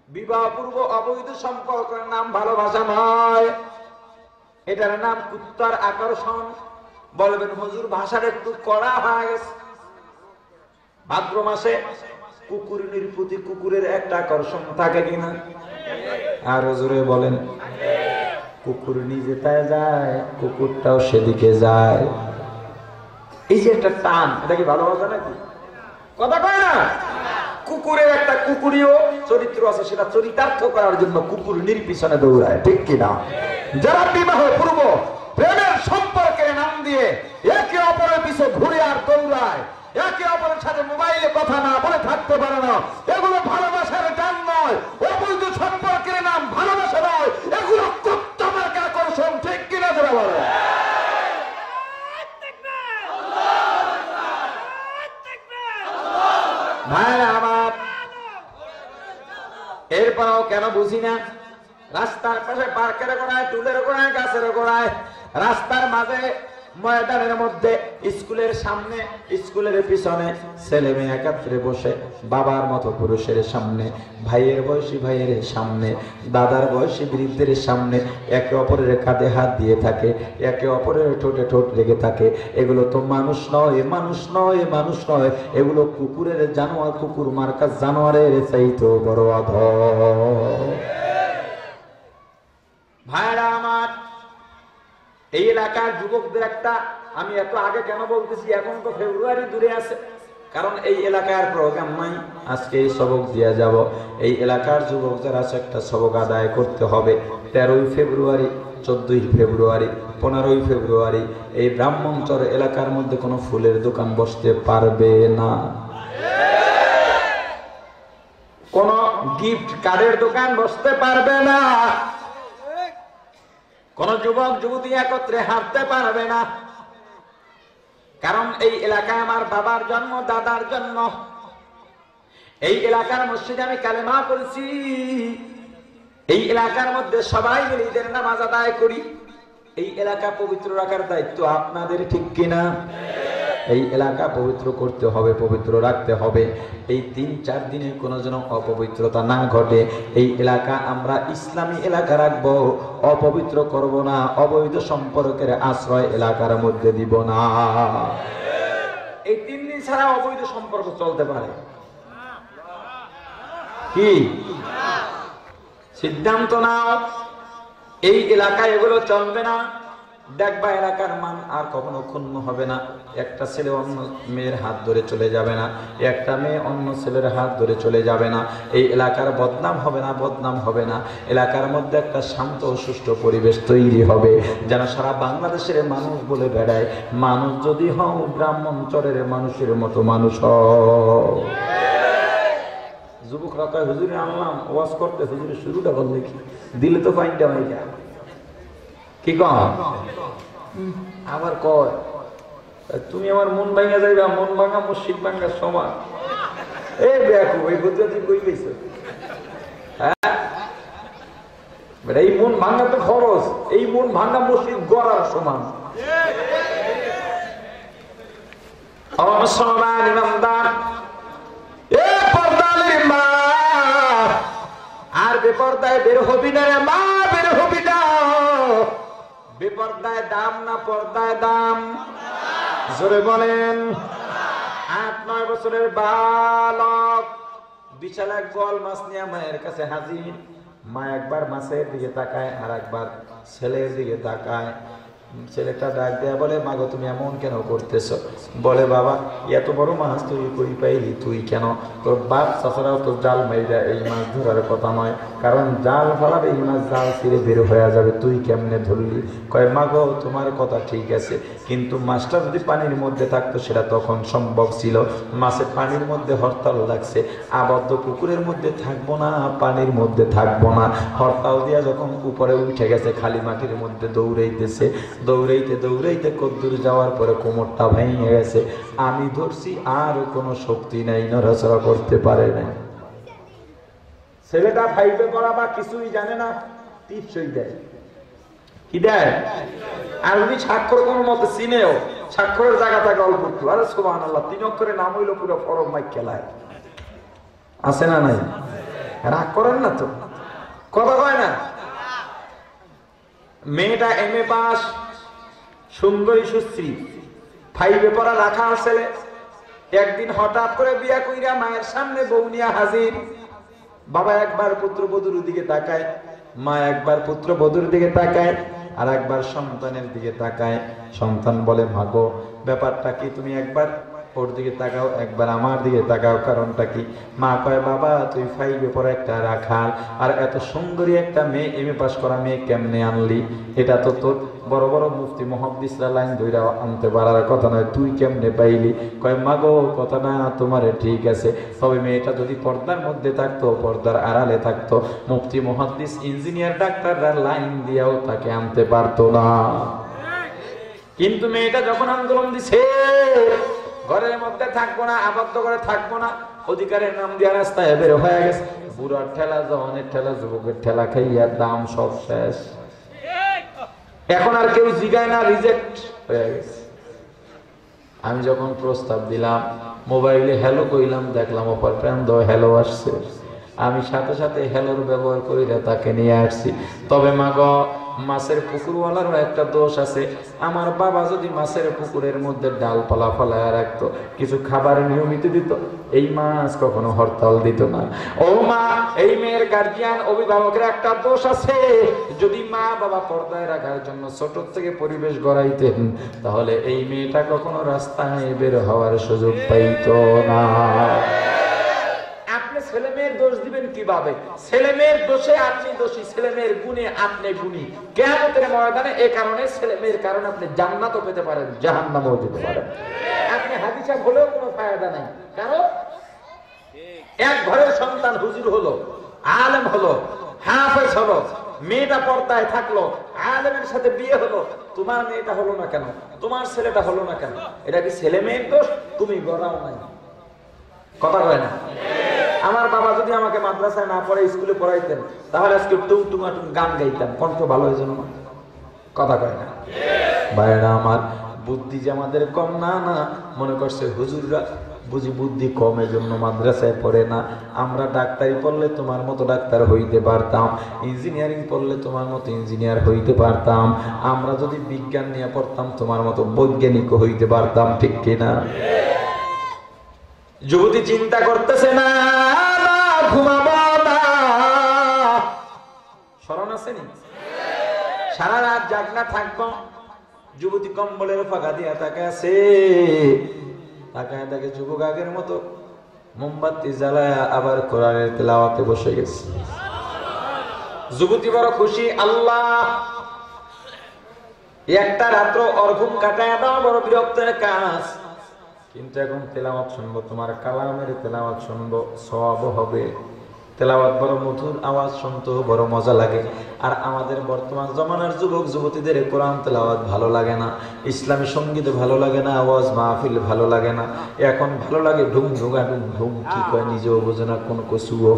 বিবাহ পূর্ব অবৈধ সম্পর্কের নাম ভালোবাসা নয়, এটার নাম কুত্তার আকর্ষণ। বলবেন হুজুর ভাষার একটু কড়া হয়ে গেছে। ভাদ্র মাসে কুকুরের প্রতি কুকুরের একটা আকর্ষণ থাকে কিনা? আর জোরে বলেন, কুকুর নিজে তাই যায়, কুকুরটাও সেদিকে যায়। এই যে একটা টান, এটা কি ভালোবাসা নাকি? কথা কয় না? কুকুরের একটা কুকুরীয় চরিত্র আছে, সেটা চরিতার্থ করার জন্য কুকুর নির্পিছনে দৌড়ায়, ঠিক কিনা? যারা বিবাহ পূর্ব প্রেমের সম্পর্কের নাম দিয়ে একে অপরের পিছে ঘুরে আর দৌড়ায়, একে অপরের সাথে মোবাইলে কথা না বলে থাকতে পারে না, এগুলো ভালোবাসার টান নয়, অবৈধ সম্পর্কের নাম ভালোবাসা নয়, এগুলো কুত্তা মার্কা আকর্ষণ, ঠিক কিনা? যারা বলে ভাইরা আমার, এরপরও কেন বুঝি না? রাস্তার পাশে পার্কের গোড়ায়, টুলের গোড়ায়, গাছের গোড়ায়, রাস্তার মাঝে, ময়দানের মধ্যে, স্কুলের সামনে, স্কুলের পিছনে ছেলে মেয়ে একাত্রে বসে, বাবার মতো পুরুষের সামনে, ভাইয়ের বয়সী ভাইয়ের সামনে, দাদার বয়সী বৃদ্ধের সামনে একে অপরের কাঁধে হাত দিয়ে থাকে, একে অপরের ঠোঁটে ঠোঁট লেগে থাকে। এগুলো তো মানুষ নয়, মানুষ নয়, মানুষ নয়, এগুলো কুকুরের জানোয়ার, কুকুর মার্কা জানোয়ারের চাইতো বড় অধম। ভাইরা আমার, এই এলাকার যুবকদের একটা, আমি এত আগে কেন বলতেছি, এখন তো ফেব্রুয়ারি দূরে আছে, কারণ এই এলাকার প্রোগ্রাম নাই, আজকে এই সবক দিয়ে যাব। এই এলাকার যুবক যারা আছে একটা সবক আদায় করতে হবে। 13ই ফেব্রুয়ারি, 14ই ফেব্রুয়ারি, 15ই ফেব্রুয়ারি এই ব্রাহ্মণচর এলাকার মধ্যে কোনো ফুলের দোকান বসতে পারবে না, কোন গিফট কার্ডের দোকান বসতে পারবে না, কোন যুবক যুবতী একত্রে হাঁটতে পারবে না। কারণ এই এলাকায় আমার বাবার জন্ম, দাদার জন্ম। এই এলাকার মসজিদে আমি কালেমা পড়েছি। এই এলাকার মধ্যে সবাই মিলে ঈদের নামাজ আদায় করি। এই এলাকা পবিত্র রাখার দায়িত্ব আপনাদের, ঠিক কিনা? এই এলাকা পবিত্র করতে হবে, পবিত্র রাখতে হবে। এই 3-4 দিনে কোনো যেন অপবিত্রতা না ঘটে। এই এলাকা আমরা ইসলামী এলাকা রাখবো, অপবিত্র করব না, অবৈধ সম্পর্কের আশ্রয় এলাকার মধ্যে দিব না। এই 3 দিন ছাড়া অবৈধ সম্পর্ক চলতে পারে কি? সিদ্ধান্ত নাও, এই এলাকায় এগুলো চলবে না। দেখবা এলাকার মান আর কখনো ক্ষুণ্ণ হবে না। একটা ছেলে অন্য মেয়ের হাত ধরে চলে যাবে না, একটা মেয়ে অন্য ছেলের হাত ধরে চলে যাবে না। এই এলাকার বদনাম হবে না, বদনাম হবে না। এলাকার মধ্যে একটা শান্ত ও সুষ্ঠু পরিবেশ তৈরি হবে, যেন সারা বাংলাদেশের মানুষ বলে বেড়ায়, মানুষ যদি হও ব্রাহ্মণচরের মানুষের মতো মানুষ হও। যুবকরা কয় হুজুরে আনলাম ওয়াজ করতে, হুজুরে শুরুটা বললে কি দিলে তো ফাইনটা হয়ে যায়, কি কম? আবার কয় তুমি আমার মন ভাঙা যাইবা, মন ভাঙা মসজিদ ভাঙার সমান। এই দেখো এই বুদ্ধি কই পেয়েছ? হ্যাঁ, এই মন ভাঙা তো খরচ, এই মন ভাঙা মসজিদ গড়ার সমান। মুসলমান ইমানদার, আর বেপরদায় বের হবি না রে মা, বের হবি না। বেপরদায় দাম না পর্দায় দাম? জোরে বলেন। 8-9 বছরের বালক বিশাল এক গোয়াল মাছ নিয়ে মায়ের কাছে হাজির। মা একবার মাছের দিকে তাকায় আর একবার ছেলের দিকে তাকায়। ছেলেটা ডাক দেয়া বলে, মা গো তুমি এমন কেন করতেছো? বলে, বাবা এত বড় মাছ তুই কই পাইলি? তুই কেন? তোর বাপ চাচারাও তো জাল মাইরা এই মাছ ধরার কথা নয়, কারণ জাল ফেলাবে এই মাছ জাল ছিঁড়ে বের হয়ে যাবে, তুই কেমনে ধরলি? কয়, মা গো তোমার কথা ঠিক আছে, কিন্তু মাছটা যদি পানির মধ্যে থাকতো সেটা তখন সম্ভব ছিল। মাছের পানির মধ্যে হরতাল লাগছে, আবদ্ধ পুকুরের মধ্যে থাকবো না, পানির মধ্যে থাকবো না। হরতাল দিয়া যখন উপরে উঠে গেছে, খালি মাটির মধ্যে দৌড়াইতেছে, দৌড়াইতে দৌড়াইতে কদ্দূর যাওয়ার পরে কোমরটা ভেঙে গেছে। আমি ধরছি, আর কোনো শক্তি নাই, নড়াচড়া করতে পারে নাই। ছেলেটা ফাইভে পড়া বা কিছুই জানে না, টিপসই দেয়। কি দেয়? আর উনি স্বাক্ষর কোন মতে চিনেও, স্বাক্ষরের জায়গা থাকে অল্প একটু। আরে সুবহানাল্লাহ, 3 অক্ষরে নাম হইলো পুরো ফরম মাইক খেলায়। আছে না নাই? রাগ করেন না তো, কথা কয় না। মেয়েটা MA পাস, সুন্দরী সুশ্রী, ফাইভে পড়া রাখাল ছেলে। একদিন হঠাৎ করে বিয়া কইরা মায়ের সামনে বউ নিয়া হাজির। বাবা একবার পুত্রবধূর দিকে তাকায়, মা একবার পুত্রবধূর দিকে তাকায়, আর একবার সন্তানের দিকে তাকায়। সন্তান বলে, মা গো ব্যাপারটা কি? তুমি একবার ওর দিকে তাকাও, একবার আমার দিকে তাকাও, কারণটা কি? মা কয়, বাবা তুই ফাইভে পড়া একটা রাখাল, আর এত সুন্দরী একটা মেয়ে, MA পাস করা মেয়ে কেমনে আনলি? এটা তো তোর বড় বড় মুফতি মুহাদ্দিসরা লাইন ধইরা আনতে পারার কথা নয়, তুই কেমনে পাইলি? কয়, মা গো কথা না তোমারে ঠিক আছে, তবে মেয়েটা যদি পর্দার মধ্যে থাকতো, পর্দার আড়ালে থাকতো, মুফতি মুহাদ্দিস ইঞ্জিনিয়ার ডাক্তাররা লাইন দিয়েও তাকে আনতে পারতো না। কিন্তু মেয়েটা যখন আন্দোলন দিছে, ঘরের মধ্যে থাকবো না, আবদ্ধ করে থাকবো না, অধিকারের নাম দিয়া রাস্তায় বের হয়ে গেছে। বুড়ার ঠেলা, জওয়ানের ঠেলা, যুবকের ঠেলা খাইয়া দাম সব শেষ। এখন আর কেউ জিগায় না, রিজেক্ট হয়ে গেছে। আমি যখন প্রস্তাব দিলাম, মোবাইলে হ্যালো কইলাম, দেখলাম অপর প্রান্ত হ্যালো আসছে। আমি সাথে সাথে হ্যালোর ব্যবহার করি, তাকে নিয়ে আসছি। তবে মা গো, মাছের পুকুরওয়ালারও একটা দোষ আছে। আমার বাবা যদি মাছের পুকুরের মধ্যে ডালপালা ফলায় রাখতো, কিছু খাবার নিয়মিত দিত, এই মাছ কখনো হরতাল দিত না। ও মা, এই মেয়ের গার্জিয়ান অভিভাবকের একটা দোষ আছে। যদি মা বাবা পর্দায় রাখার জন্য ছোট থেকে পরিবেশ গড়াইতেন, তাহলে এই মেয়েটা কখনো রাস্তায় বের হওয়ার সুযোগ পাইতো না। আপনি ছেলে মেয়ের দোষ দিবেন কিভাবে? ছেলে মেয়ের দোষে আপনি দোষী, ছেলে মেয়ের গুণে আপনি গুণী। কিয়ামতের ময়দানে এই কারণে ছেলে মেয়ের কারণে আপনি জান্নাতও পেতে পারেন, জাহান্নামও যেতে পারেন। আপনি হাদিস সাহেব হলেও কোনো ফায়দা নাই, কারণ এক ঘরের সন্তান হুজুর হলো, আলেম হলো, হাফেজ হলো, মেয়েটা পর্দায় থাকলো, আলেমের সাথে বিয়ে হলো, তোমার মেয়েটা হলো না কেন? তোমার ছেলেটা হলো না কেন? এটা কি ছেলে মেয়ের দোষ? তুমি গড়াও নাই। কথা কয় না? আমার বাবা যদি আমাকে মাদ্রাসায় না পড়ে স্কুলে পড়াইতেন, তাহলে আজকে টুংটুঙাটুং গান গাইতাম, কণ্ঠ ভালো হয়েছে না। কথা কয় না? ভাইরা আমার, বুদ্ধি যে আমাদের কম না, না মনে করছে হুজুররা বুঝি বুদ্ধি কম, এজন্য মাদ্রাসায় পড়ে না। আমরা ডাক্তারি পড়লে তোমার মতো ডাক্তার হইতে পারতাম, ইঞ্জিনিয়ারিং পড়লে তোমার মতো ইঞ্জিনিয়ার হইতে পারতাম, আমরা যদি বিজ্ঞান নিয়ে পড়তাম তোমার মতো বৈজ্ঞানিক হইতে পারতাম, ঠিক কিনা? যুবতী চিন্তা করতেছে না, ঘুমাবো না, স্মরণ আছে নি? সারা রাত জাগনা থাকবো। যুবতী কম্বলের ফাঁকা দিয়া তাকায় আছে, তাকায় তাকে যুবক আগের মতো মোমবাতি জ্বালায় আবার কোরআনের তেলাওয়াতে বসে গেছে। যুবতী বড় খুশি, আল্লাহ একটা রাত্র ওর ঘুম কাটায় দাও, বড় বিরক্তের কাজ। কিন্তু এখন তেলাওয়াত শুনবো, তোমার কালামের তেলাওয়াত শুনবো, সওয়াব হবে। তেলাওয়াত বড় মধুর আওয়াজ, শুনতেও বড় মজা লাগে। আর আমাদের বর্তমান জমানার যুবক যুবতীদের কোরআন তেলাওয়াত ভালো লাগে না, ইসলামী সঙ্গীত ভালো লাগে না, আওয়াজ মাহফিল ভালো লাগে না। এখন ভালো লাগে ঢুম ঢুঙা ঢুম ঢুম, কি কয় নিজেও বোঝে না, কোন কচুও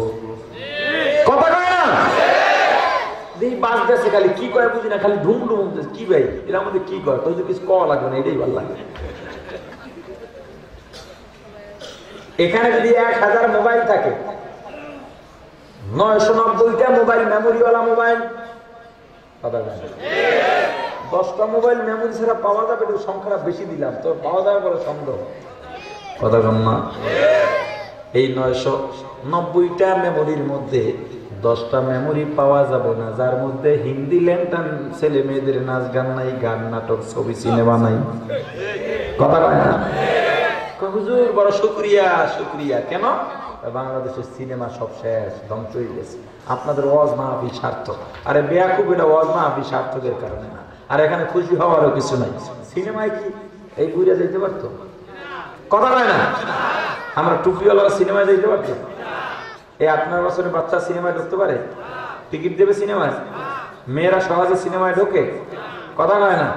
কথা কয় না। দেখি বাস দেশে খালি কি কয় বুঝি না, খালি ঢুম ঢুম। কি ভাই এর মধ্যে কি কয়? তো কিছু কওয়া লাগবে না, এটাই ভালো লাগে। এখানে যদি 1000 মোবাইল থাকে, 990টা মোবাইল মেমোরিওয়ালা মোবাইল, 10টা মোবাইল মেমোরি ছাড়া পাওয়া যাবে, সংখ্যাটা বেশি দিলাম তো পাওয়া যাবে বলে সন্দেহ। কথা কম না? এই 990টা মেমোরির মধ্যে 10টা মেমোরি পাওয়া যাবে না যার মধ্যে হিন্দি ল্যাংটান ছেলে মেয়েদের নাচ গান নাই, গান নাটক ছবি সিনেমা নাই। কথা কয় না? হুজুর বড় শুকরিয়া শুকরিয়া। কেন? বাংলাদেশের সিনেমা সব শেষ, ধ্বংস হয়ে গেছে। আপনাদের ওয়াজ মাহফিল সার্থক। আরে বেয়াকুব, এটা ওয়াজ মাহফিল সার্থকের কারণে না, আর এখানে খুশি হওয়ারও কিছু নাই। সিনেমায় কি এই ঘুরে যেতে পারতো? কথা কয় না? আমরা টুপিওয়ালা সিনেমায় যেতে পারতো? এই 8-9 বছরের বাচ্চা সিনেমায় ঢুকতে পারে? টিকিট দেবে সিনেমায়? মেয়েরা সহজে সিনেমায় ঢোকে? কথা কয় না?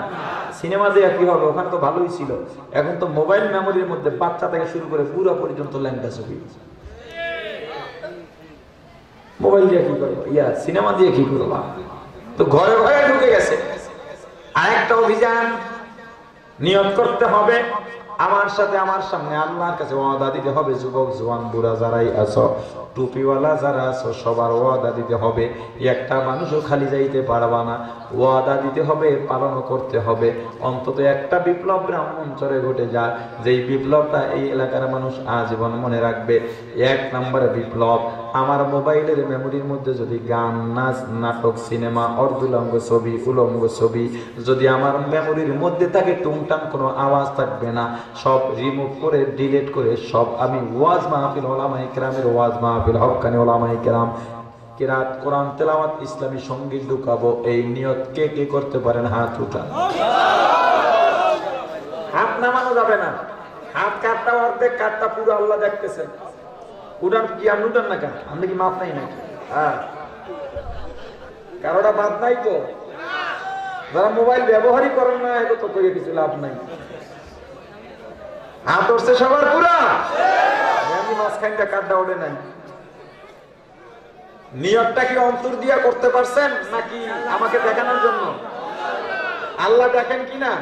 সিনেমা দিয়ে কি হবে? ওখানে তো ভালোই ছিল। এখন তো মোবাইল মেমোরির মধ্যে বাচ্চা থেকে শুরু করে পুরো পর্যন্ত ল্যাংটা ছবি। মোবাইল দিয়ে কি করবো? সিনেমা দিয়ে কি করবো? তো ঘরে ঘরে ঢুকে গেছে। আরেকটা অভিযান নিয়ত করতে হবে, আমার সাথে আমার সামনে আল্লাহর কাছে ওয়াদা দিতে হবে। যুবক জওয়ান বুড়া যারাই আছো, টুপিওয়ালা যারা আছো, সবার ওয়াদা দিতে হবে। একটা মানুষও খালি যাইতে পারবা না, ওয়াদা দিতে হবে, পালন করতে হবে। অন্তত একটা বিপ্লব ব্রাহ্মণচরে ঘটে যায়, যেই বিপ্লবটা এই এলাকার মানুষ আজীবন মনে রাখবে। 1 নম্বরে বিপ্লব, আমার মোবাইলের মেমোরির মধ্যে যদি গান, নাচ, নাটক, সিনেমা, অর্ধুলঙ্গ ছবি, উলঙ্গ ছবি যদি আমার মেমোরির মধ্যে থাকে, টুংটাং কোনো আওয়াজ থাকবে না, সব রিমুভ করে ডিলিট করে সব আমি ওয়াজ মাহফিল, ওলামায়ে কেরামের ওয়াজ মাহফিল, হক্কানি ওলামায়ে কেরাম, কিরাত, কোরআন তেলাওয়াত, ইসলামী সঙ্গীত ঢুকাবো। এই নিয়ত কে কে করতে পারেন? হাত উঠান। হাত নামানো যাবে না। হাত কাটটা অর্ধেক, কাটটা পুরো আল্লাহ দেখতেছেন। উঠান কি? আপনি উঠান না কেন? আপনি কি মাপ নাই নাকি? হ্যাঁ, কারোটা বাদ নাই তো? যারা মোবাইল ব্যবহারই করেন না, এটা তো করে কিছু লাভ নাই। হাত উঠছে সবার পুরা, আমি মাঝখানটা কাটটা ওঠে নাই। নিয়তটা কি অন্তর দিয়া করতে পারছেন নাকি আমাকে দেখানোর জন্য? আল্লাহ দেখেন কিনা?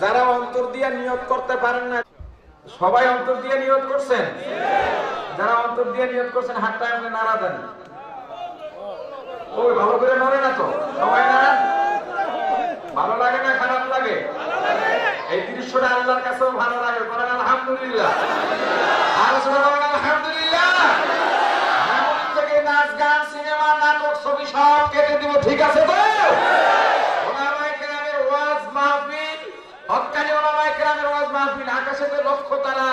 যারা অন্তর দিয়া নিয়ত করতে পারেন না, সবাই অন্তর দিয়ে নিয়ত করছেন? যারা অন্তর দিয়ে নিয়ত করছেন হাতটা এমনি নাড়া দেন। ওই ভালো করে নড়ে না তো? সবাই নাড়ান। ভালো লাগে না খারাপ লাগে? এই দৃশ্যটা আল্লাহর কাছেও ভালো লাগে। বলেন আলহামদুলিল্লাহ। আলহামদুলিল্লাহ। মেমোরি থেকে নাচ, গান, সিনেমা, নাটক, ছবি সব কেটে দিব। ঠিক আছে তো? ওলামায়ে কেরামের ওয়াজ মাহফিল, হক্কানি ওলামায়ে কেরামের ওয়াজ মাহফিল, আকাশেতে লক্ষ তারা,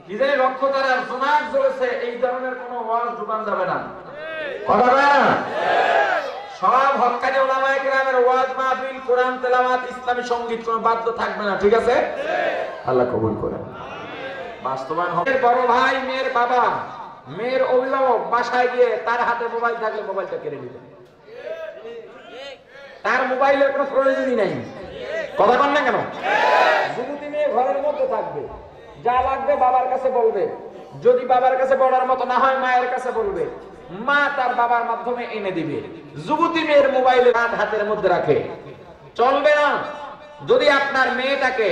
কি জানি লক্ষ তারা জোনাক জ্বলেছে, এই ধরনের কোন ওয়াজ ঢুকান যাবে না। কথা বলে না? সব হক্কানি ওলামায়ে কেরামের ওয়াজ মাহফিল, কোরআন তেলাওয়াত, ইসলামী সঙ্গীত কোনো বাধ্য থাকবে না। ঠিক আছে? আল্লাহ কবুল করেন। বাস্তবায়ন হবে। বড় ভাই, মেয়ের বাবা, মেয়ের অভিভাবক বাসায় গিয়ে তার হাতে মোবাইল থাকলে মোবাইলটা কেড়ে নেবেন। তার মোবাইলের কোনো প্রয়োজনই নাই। কথা বল না কেন? যুবতী মেয়ে ঘরের মধ্যে থাকবে, যা লাগবে বাবার কাছে বলবে। যদি বাবার কাছে বলার মতো না হয়, মায়ের কাছে বলবে, মা তার বাবার মাধ্যমে এনে দিবে। যুবতী মেয়ের মোবাইলের হাতের মধ্যে রাখে চলবে না। যদি আপনার মেয়েটাকে,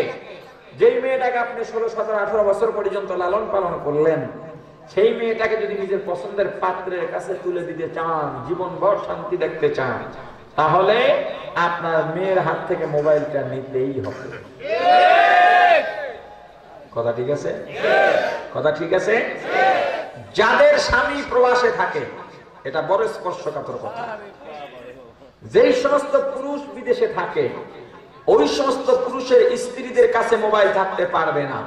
যেই মেয়েটাকে আপনি 16, 17, 18 বছর পর্যন্ত লালন পালন করলেন, সেই মেয়েটাকে যদি নিজের পছন্দের পাত্রের কাছে তুলে দিতে চান, জীবনভর শান্তি দেখতে চান, তাহলে আপনার মেয়ের হাত থেকে মোবাইলটা নিতেই হবে। কথা ঠিক আছে? কথা ঠিক আছে? যাদের স্বামী প্রবাসে থাকে, এটা বড় স্পর্শকাতর কথা। যেই সমস্ত পুরুষ বিদেশে থাকে, ওই সমস্ত পুরুষের স্ত্রীদের কাছে মোবাইল থাকতে পারবে না।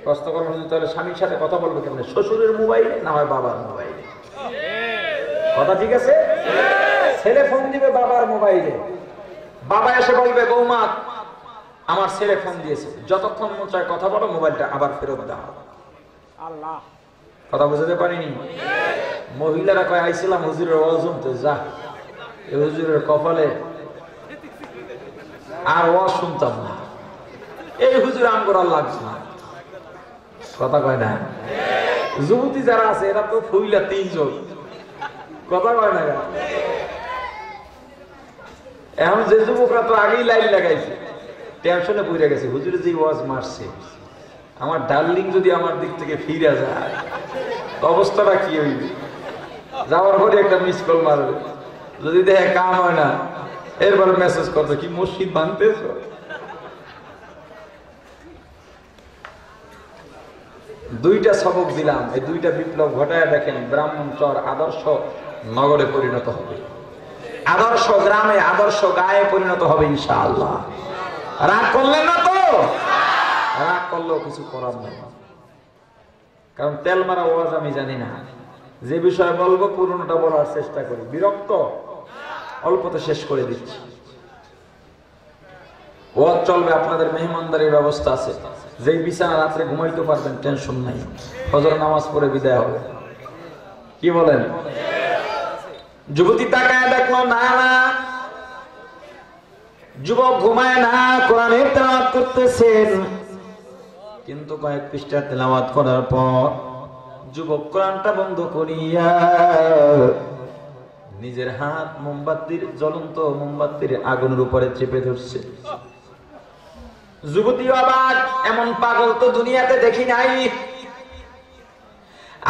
প্রশ্ন করবেন, তাহলে স্বামীর সাথে কথা বলবে কেমন? শ্বশুরের মোবাইলে, না হয় বাবার মোবাইলে। কথা ঠিক আছে? ছেলে ফোন দিবে বাবার মোবাইলে, বাবা এসে বলবে, বৌমা আমার ছেলে ফোন দিয়েছে, যতক্ষণ মন চায় কথা বলো, মোবাইলটা আবার ফেরত দাও। আল্লাহ, কথা বুঝতে পারিনি? মহিলারা কয়, আইছিলাম হুজুরের ওয়াজ শুনতে, যা এই হুজুরের কপালে আর ওয়াজ শুনতাম না, এই হুজুর আমগর আর লাগছে না। কথা কয় না? যুবতী যারা আছে এরা তো ফুইলা 3 জন। কথা কয় না? এখন যে যুবকরা তো আগেই লাইন লাগাইছে, টেনশনে পড়ে গেছে, হুজুরে যে ওয়াজ মারছে, আমার ডার্লিং যদি আমার দিক থেকে ফিরে যায়, অবস্থাটা কি হইবে? যাওয়ার পরে একটা মিস কল মারবে, যদি দেখে কাম হয় না, এরপরে মেসেজ করবে, কি মসজিদ ভাঙতেছ? দুইটা সবক দিলাম, এই দুইটা বিপ্লব ঘটায় দেখেন ব্রাহ্মণচর আদর্শ নগরে পরিণত হবে, আদর্শ গ্রামে, আদর্শ গায়ে পরিণত হবে ইনশাআল্লাহ। রাগ করলেন না তো? রাগ করলেও কিছু করার নেই, কারণ তেল মারা ওয়াজ আমি জানি না। যে বিষয় বলবো পুরনোটা বলার চেষ্টা করি, বিরক্ত অল্পতে শেষ করে দিচ্ছি। ওয়াজ চলবে, আপনাদের মেহমানদারির ব্যবস্থা আছে, যেই বিছানা রাত্রে ঘুমাইতে পারবেন টেনশন নাই, ফজর নামাজ পড়ে বিদায় হবে। কি বলেন? যুবতী তাকায় দেখলো না না, যুবক ঘুমায় না, কোরআনের তেলাওয়াত করতেছেন। কিন্তু কয়েক পৃষ্ঠা তেলাওয়াত করার পর যুবক কোরআনটা বন্ধ করিয়া নিজের হাত মোমবাতির, জ্বলন্ত মোমবাতির আগুনের উপরে চেপে ধরছে। যুবতী অবাক, এমন পাগল তো দুনিয়াতে দেখি নাই।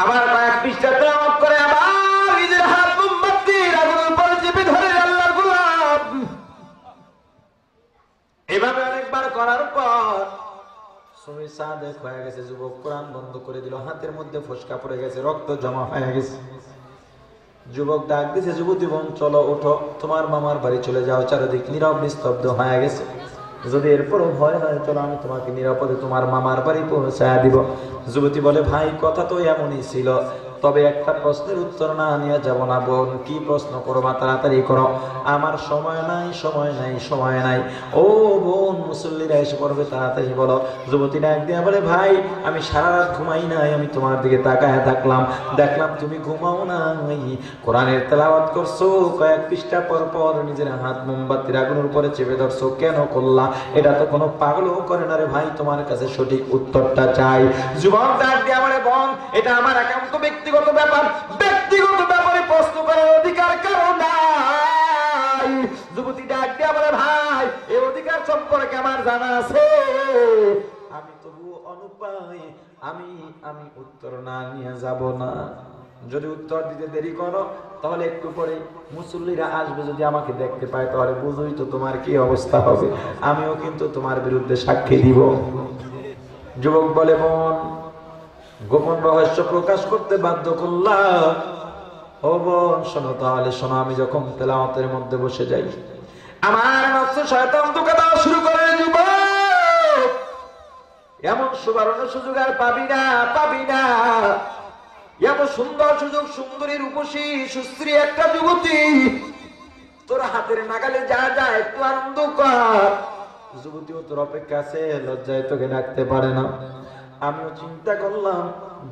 আবার কয়েক পৃষ্ঠা তেলাওয়াত করে আবার নিজের হাত মোমবাতির আগুনের উপরে চেপে ধরে আল্লাহর গোলাম। এভাবে অনেকবার করার পর সময় সাদেক হয়ে গেছে, যুবক কোরআন বন্ধ করে দিল, হাতের মধ্যে ফসকা পড়ে গেছে, রক্ত জমা হয়ে গেছে। যুবক ডাক দিছে, যুবতী বোন চলো ওঠো, তোমার মামার বাড়ি চলে যাও। চারিদিক নীরব নিস্তব্ধ হয়ে গেছে। যদি এরপরও ভয় হয়, চলো আমি তোমাকে নিরাপদে তোমার মামার বাড়ি পৌঁছায়া দিব। যুবতী বলে, ভাই কথা তো এমনই ছিল, তবে একটা প্রশ্নের উত্তর না নিয়ে যাব না। বোন কি প্রশ্ন করবা, তাড়াতাড়ি করো, আমার সময় নাই, সময় নাই, সময় নাই। ও বোন, মুসল্লিরা এসে পড়বে, তাড়াতাড়ি বলো। যুবতী ডাক দিয়া বলে, ভাই আমি সারা রাত ঘুমাই নাই, আমি তোমার দিকে তাকায় থাকলাম, দেখলাম তুমি ঘুমাও নাই, কোরআনের তেলাওয়াত করছো, কয়েক পৃষ্ঠা পর পর নিজের হাত মোমবাতির আগুনের উপরে চেপে ধরছো, কেন করলা? এটা তো কোনো পাগলও করে না রে ভাই, তোমার কাছে সঠিক উত্তরটা চাই। যুবক ডাক দিয়া বলে, বোন এটা আমার একান্ত ব্যক্তিগত ব্যাপার, ব্যক্তিগত ব্যাপারে প্রশ্ন করার অধিকার কারো নাই। যুবতী ডাক দিয়া বলে, ভাই এই অধিকার সম্পর্কে আমার জানা আছে, আমি তবু অনুপায়, আমি উত্তর না নিয়ে যাব না। যদি উত্তর দিতে দেরি করো তাহলে একটু পরে মুসল্লিরা আসবে, যদি আমাকে দেখতে পায় তাহলে বুঝোই তো তোমার কি অবস্থা হবে, আমিও কিন্তু তোমার বিরুদ্ধে সাক্ষী দিব। যুবক বলে, বোন গোপন রহস্য প্রকাশ করতে বাধ্য করলাম। ও বোন শোনো, তাহলে শোনো, আমি যখন তেলাওয়াতের মধ্যে বসে যাই, আমার নফস শয়তান ধোঁকা দেওয়া শুরু করে। যুবক এমন সুবর্ণ সুযোগ আর পাবি না, পাবি না। এত সুন্দর সুযোগ, সুন্দরী রূপসী সুশ্রী একটা যুবতী তোর হাতের নাগালে, যা যা একটু আনন্দ কর। যুবতীও তোর অপেক্ষা আছে, লজ্জায় তোকে ডাকতে পারে না। আমিও চিন্তা করলাম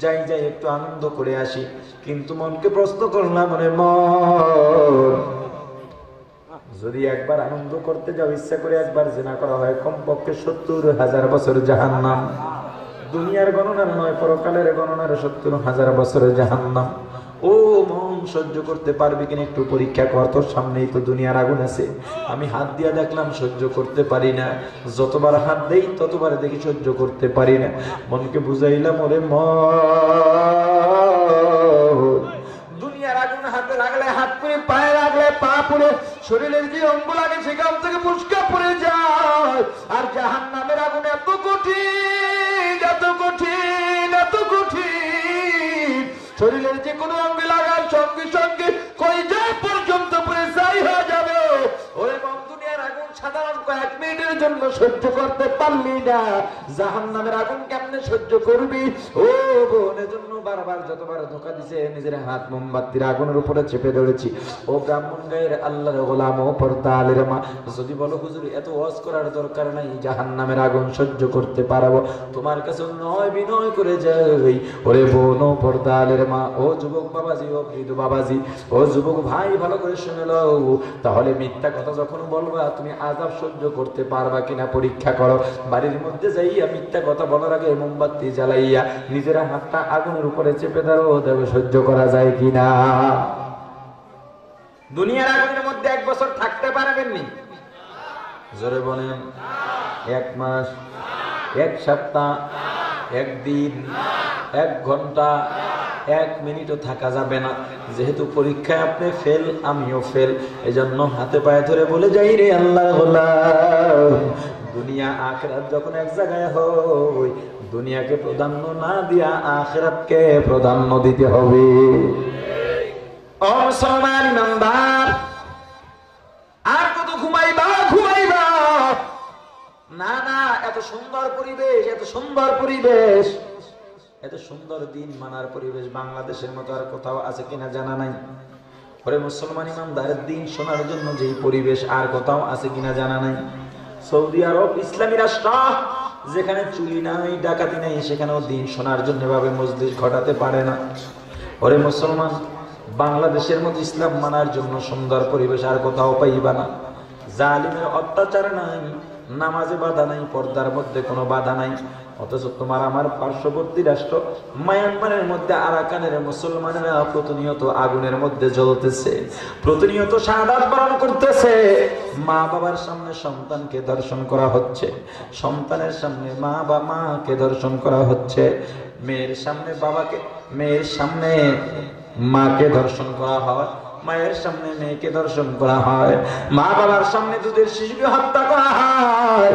যাই যাই একটু আনন্দ করে আসি, কিন্তু মনকে প্রশ্ন করলাম, মানে মন যদি একবার আনন্দ করতে যাও, ইচ্ছা করে একবার জিনা করা হয়, কমপক্ষে 70,000 বছর জাহান্নাম। দুনিয়ার গণনার নয়, পরকালের গণনার 70,000 বছরের জাহান্নাম। ও মন সহ্য করতে পারবি কিনা একটু পরীক্ষা কর, তোর সামনেই তো দুনিয়ার আগুন আছে। আমি হাত দিয়া দেখলাম সহ্য করতে পারি না, যতবার হাত দেই ততবার দেখি সহ্য করতে পারি না। মনকে বুঝাইলাম, ওরে মন, দুনিয়ার আগুন হাতে লাগলে হাত পুড়ে, পায়ে লাগলে পা পুড়ে, শরীরের যে অঙ্গ লাগে সেখান থেকে মুস্কা পড়ে যায়। আর জাহান্নামের আগুন এত কঠিন, এত কঠিন, এত কঠিন, শরীরের যে কোনো অঙ্গে লাগার সঙ্গে সঙ্গে কলিজা পর্যন্ত পুড়ে ছাই হয়ে যাবে। ওরে মন, দুনিয়ার আগুন সাধারণ কয়েক মিনিটের জন্য সহ্য করতে পারলি না, জাহান্নামের আগুন কেমনে সহ্য করবি? ও বোন, এজন্য বারবার যতবার ধোঁকা দিছে নিজের হাত মোমবাতির আগুনের উপরে চেপে ধরেছি। ও ব্রাহ্মণ গায়ের আল্লাহর গোলাম, ও পর্দা আলের মা, যদি বলো হুজুর এত ওয়াজ করার দরকার নাই, জাহান্নামের আগুন সহ্য করতে পারবো, তোমার কাছে নয় বিনয় করে যাই। ওরে বোন, ও পর্দা আলের মা, ও যুবক বাবাজি, ও বৃদ্ধ বাবাজি, ও যুবক ভাই, ভালো করে শুনে লও, তাহলে মিথ্যা কথা যখন বলবা তুমি আযাব সহ্য করতে পারবা কিনা পরীক্ষা করো। বাড়ির মধ্যে যাইয়া মিথ্যা কথা বলার আগে মোমবাতি জ্বালাইয়া নিজের হাতটা আগুনের উপরে চেপে ধরো, দেখো সহ্য করা যায় কিনা। দুনিয়ার আগুনের মধ্যে 1 বছর থাকতে পারবেননি? জোরে বলেন। 1 মাস, 1 সপ্তাহ, 1 দিন, 1 ঘন্টা, 1 মিনিটও থাকা যাবে না। যেহেতু পরীক্ষায় আপনি ফেল, আমিও ফেল, এজন্য হাতে পায়ে ধরে বলে যাই, রে আল্লাহ গোলাম, দুনিয়া আখিরাত যখন এক জায়গায় হয়, দুনিয়াকে প্রাধান্য না দিয়া আখিরাতকে প্রাধান্য দিতে হবে। ও মুসলমান ইমানদার, আর কত ঘুমাইবা ঘুমাইবা? না না, এত সুন্দর পরিবেশ, এত সুন্দর পরিবেশ, এত সুন্দর দিন মানার পরিবেশ বাংলাদেশের মতো আর কোথাও আছে কিনা জানা নাই। ওরে মুসলমান ইমানদারের দিন শোনার জন্য যেই পরিবেশ আর কোথাও আছে কিনা জানা নাই। সৌদি আরব ইসলামী রাষ্ট্র, যেখানে চুরি নাই ডাকাতি নাই, সেখানেও দিন শোনার জন্য ভাবে মজলিস ঘটাতে পারে না। ওরে মুসলমান, বাংলাদেশের মধ্যে ইসলাম মানার জন্য সুন্দর পরিবেশ আর কোথাও পাইবা না। জালিমের অত্যাচার নাই, নামাজে বাধা নাই, পর্দার মধ্যে কোনো বাধা নাই। অথচ তোমার আমার পার্শ্ববর্তী রাষ্ট্র মায়ানমারের মধ্যে আরাকানের মুসলমানেরা প্রতিনিয়ত আগুনের মধ্যে জ্বলতেছে, প্রতিনিয়ত শাহাদাত বরণ করতেছে। মা বাবার সামনে সন্তানকে ধর্ষণ করা হচ্ছে, সন্তানের সামনে মা বা মাকে ধর্ষণ করা হচ্ছে, মেয়ের সামনে বাবাকে, মেয়ের সামনে মাকে ধর্ষণ করা হয়, মায়ের সামনে মেয়েকে ধর্ষণ করা হয়, মা বাবার সামনে দুধের শিশুকে হত্যা করা হয়,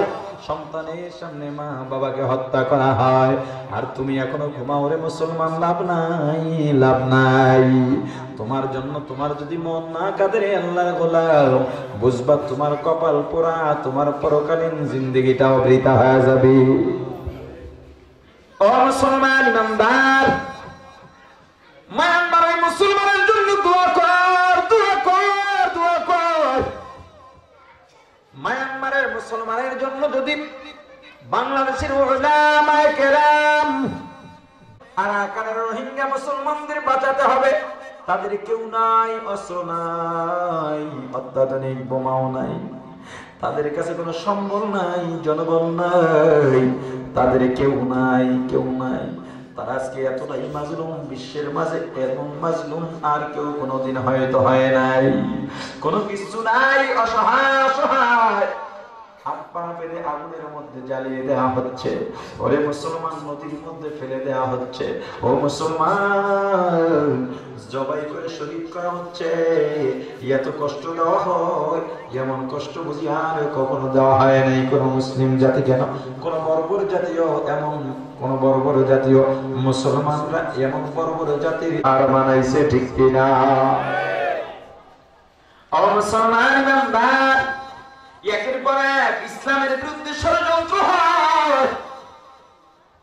সন্তানের সামনে মা বাবাকে হত্যা করা হয়। আর তুমি এখনো ঘুমাও রে মুসলমান, লাভ নাই, লাভ নাই। তোমার জন্য তোমার যদি মন না কাঁদে রে আল্লাহর গোলাম, বুঝবা তোমার কপাল পোড়া, তোমার পরকালীন জিন্দেগিটাও বৃথা হয়ে যাবে। ও মুসলমান ইমানদার, মায়ানমারের মুসলমানের জন্য দোয়া কর, দোয়া কর, দোয়া কর। মায়ানমারের মুসলমানের জন্য যদি বাংলাদেশের উলামায়ে কেরাম আরাকানের রোহিঙ্গা মুসলমানদের বাঁচাতে হবে, তাদের কেউ নাই, অস্ত্র নাই, অত্যাধুনিক বোমাও নাই, তাদের কাছে কোনো সম্বল নাই, জনবল নাই, তাদের কেউ নাই, কেউ নাই। তারা আজকে এতটাই মাজলুম, বিশ্বের মাঝে এমন মাজলুম আর কেউ কোনোদিন হয়তো হয় নাই। কোনো কিছু নাই, অসহায়, অসহায়, হাত পা পেলে আগুনের মধ্যে জ্বালিয়ে দেওয়া হচ্ছে। ওরে মুসলমান, নদীর মধ্যে ফেলে দেওয়া হচ্ছে। ও মুসলমান, জবাই করে শহীদ করা হচ্ছে। এত কষ্ট দেওয়া হয়, এমন কষ্ট বুঝি আর কখনো দেওয়া হয় নাই কোন মুসলিম জাতি। কেন কোন বর্বর জাতীয়, এমন কোন বর্বর জাতীয় মুসলমানরা এমন বর্বর জাতির আর বানাইছে, ঠিক কিনা? ও মুসলমান ইমানদার, একের পর এক ইসলামের বিরুদ্ধে ষড়যন্ত্র হয়।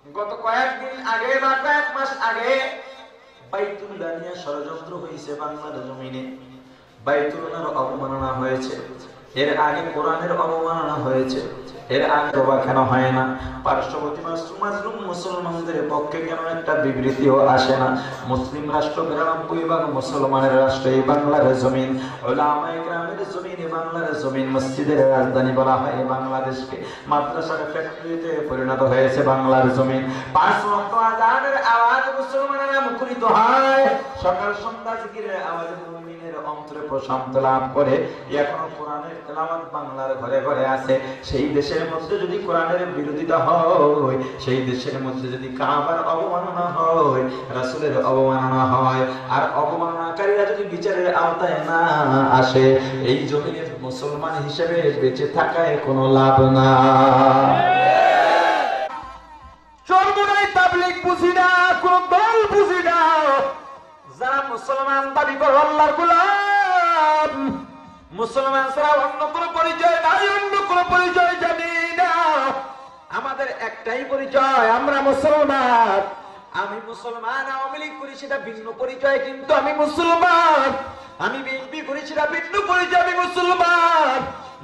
গত কয়েকদিন আগে বা কয়েক মাস আগে বাইতুল্লাহ নিয়ে ষড়যন্ত্র হয়েছে বাংলার জমিনে। বাইতুল্লাহর অবমাননা হয়েছে, এর আগে কোরআনের অবমাননা হয়েছে, এর আগে তওবা কেন হয় না? পার্শ্ববর্তী মাজলুম মুসলমানদের পক্ষে কেন একটা বিবৃতিও আসে না? মুসলিম রাষ্ট্র ৯২ মুসলমানের রাষ্ট্র এই বাংলার জমিন, উলামায়ে কেরামের জমিন, বাংলার জমিন, মসজিদের রাজধানী বলা হয় বাংলাদেশকে। মাদ্রাসার ফ্যাক্টরিতে পরিণত হয়েছে বাংলার জমিন। ৫ ওয়াক্ত আযানের আওয়াজ মুসলমানেরা মুখরিত হয়, সকাল সন্ধ্যা জিকিরের আওয়াজে মুমিনের অন্তরে প্রশান্তি লাভ করে। এখনো কোরআনের তেলাওয়াত বাংলার ঘরে ঘরে আছে। সেই দেশের মধ্যে যদি কোরআনের বিরোধিতা হয়, সেই দেশের মধ্যে যদি কাবার অবমাননা হয়, রাসূলের অবমাননা হয়, আর অবমাননাকারীরা যদি বিচারের আওতায় না আসে, এই জমিনে মুসলমান হিসেবে বেঁচে থাকায় কোনো লাভ না। চরমোনাই তাবলীগ বুঝি না, কোন দল বুঝি না, যারা মুসলমান দাবি করে আল্লাহর গোলাম, মুসলমান ছাড়া অন্য কোন পরিচয় নাই, অন্য কোন পরিচয় জানি না। আমাদের একটাই পরিচয়, আমরা মুসলমান। আমি মুসলমান, আওয়ামী লীগ করি সেটা ভিন্ন পরিচয়, কিন্তু আমি মুসলমান। আমি বিএনপি করি সেটা ভিন্ন পরিচয়, আমি মুসলমান।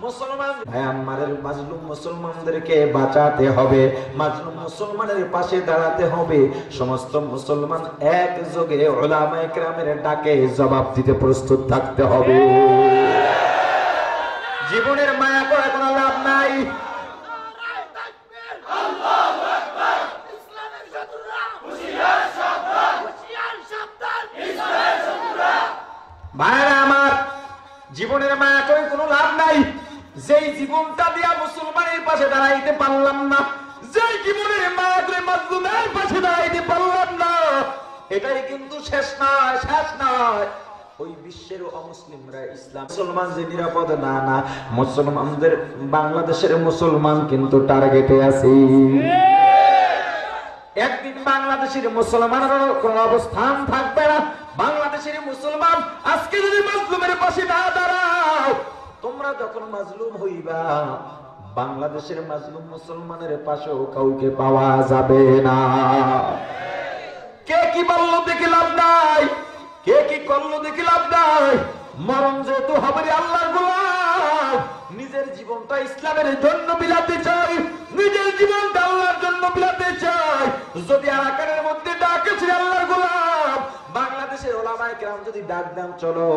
মুসলমান মায়ানমারের মাজলুম মুসলমানদেরকে বাঁচাতে হবে, মাজলুম মুসলমানের পাশে দাঁড়াতে হবে। সমস্ত মুসলমান একযোগে উলামায়ে কেরামের ডাকে জবাব দিতে প্রস্তুত থাকতে হবে। জীবনের মায়া করে কোনো লাভ নাই। ভাইরা আমার, জীবনের মায়া করে কোনো লাভ নাই। যেই জীবনটা দিয়া মুসলমানের পাশে দাঁড়াইতে পারলাম না, যেই জীবনের মায়া করে মাজলুমের পাশে দাঁড়াইতে পারলাম না, এটাই কিন্তু শেষ নয়, শেষ নয়। ওই বিশ্বের অমুসলিমরা ইসলাম মুসলমান যে নিরাপদ না, না মুসলমানদের বাংলাদেশের মুসলমান কিন্তু টার্গেটে আছে। একদিন বাংলাদেশের মুসলমানের কোন অবস্থান থাকবে না। বাংলাদেশের মুসলমান আজকে যদি মাজলুমের পাশে না দাঁড়াও, তোমরা যখন মাজলুম হইবা বাংলাদেশের মাজলুম মুসলমানের পাশেও কাউকে পাওয়া যাবে না। কে কি বললো দেখে লাভ নাই, কে কি করলো দেখে লাভ নাই। মরণ যেহেতু হবে আল্লাহর গোলাম, নিজের জীবনটা ইসলামের জন্য বিলাতে চাই, নিজের জীবনটা আল্লাহর জন্য বিলাতে চাই। যদি আরাকানের মধ্যে ডাকেছে আল্লাহর গোলাম, বাংলাদেশের ওলামায়ে কেরাম যদি ডাক দেন চলো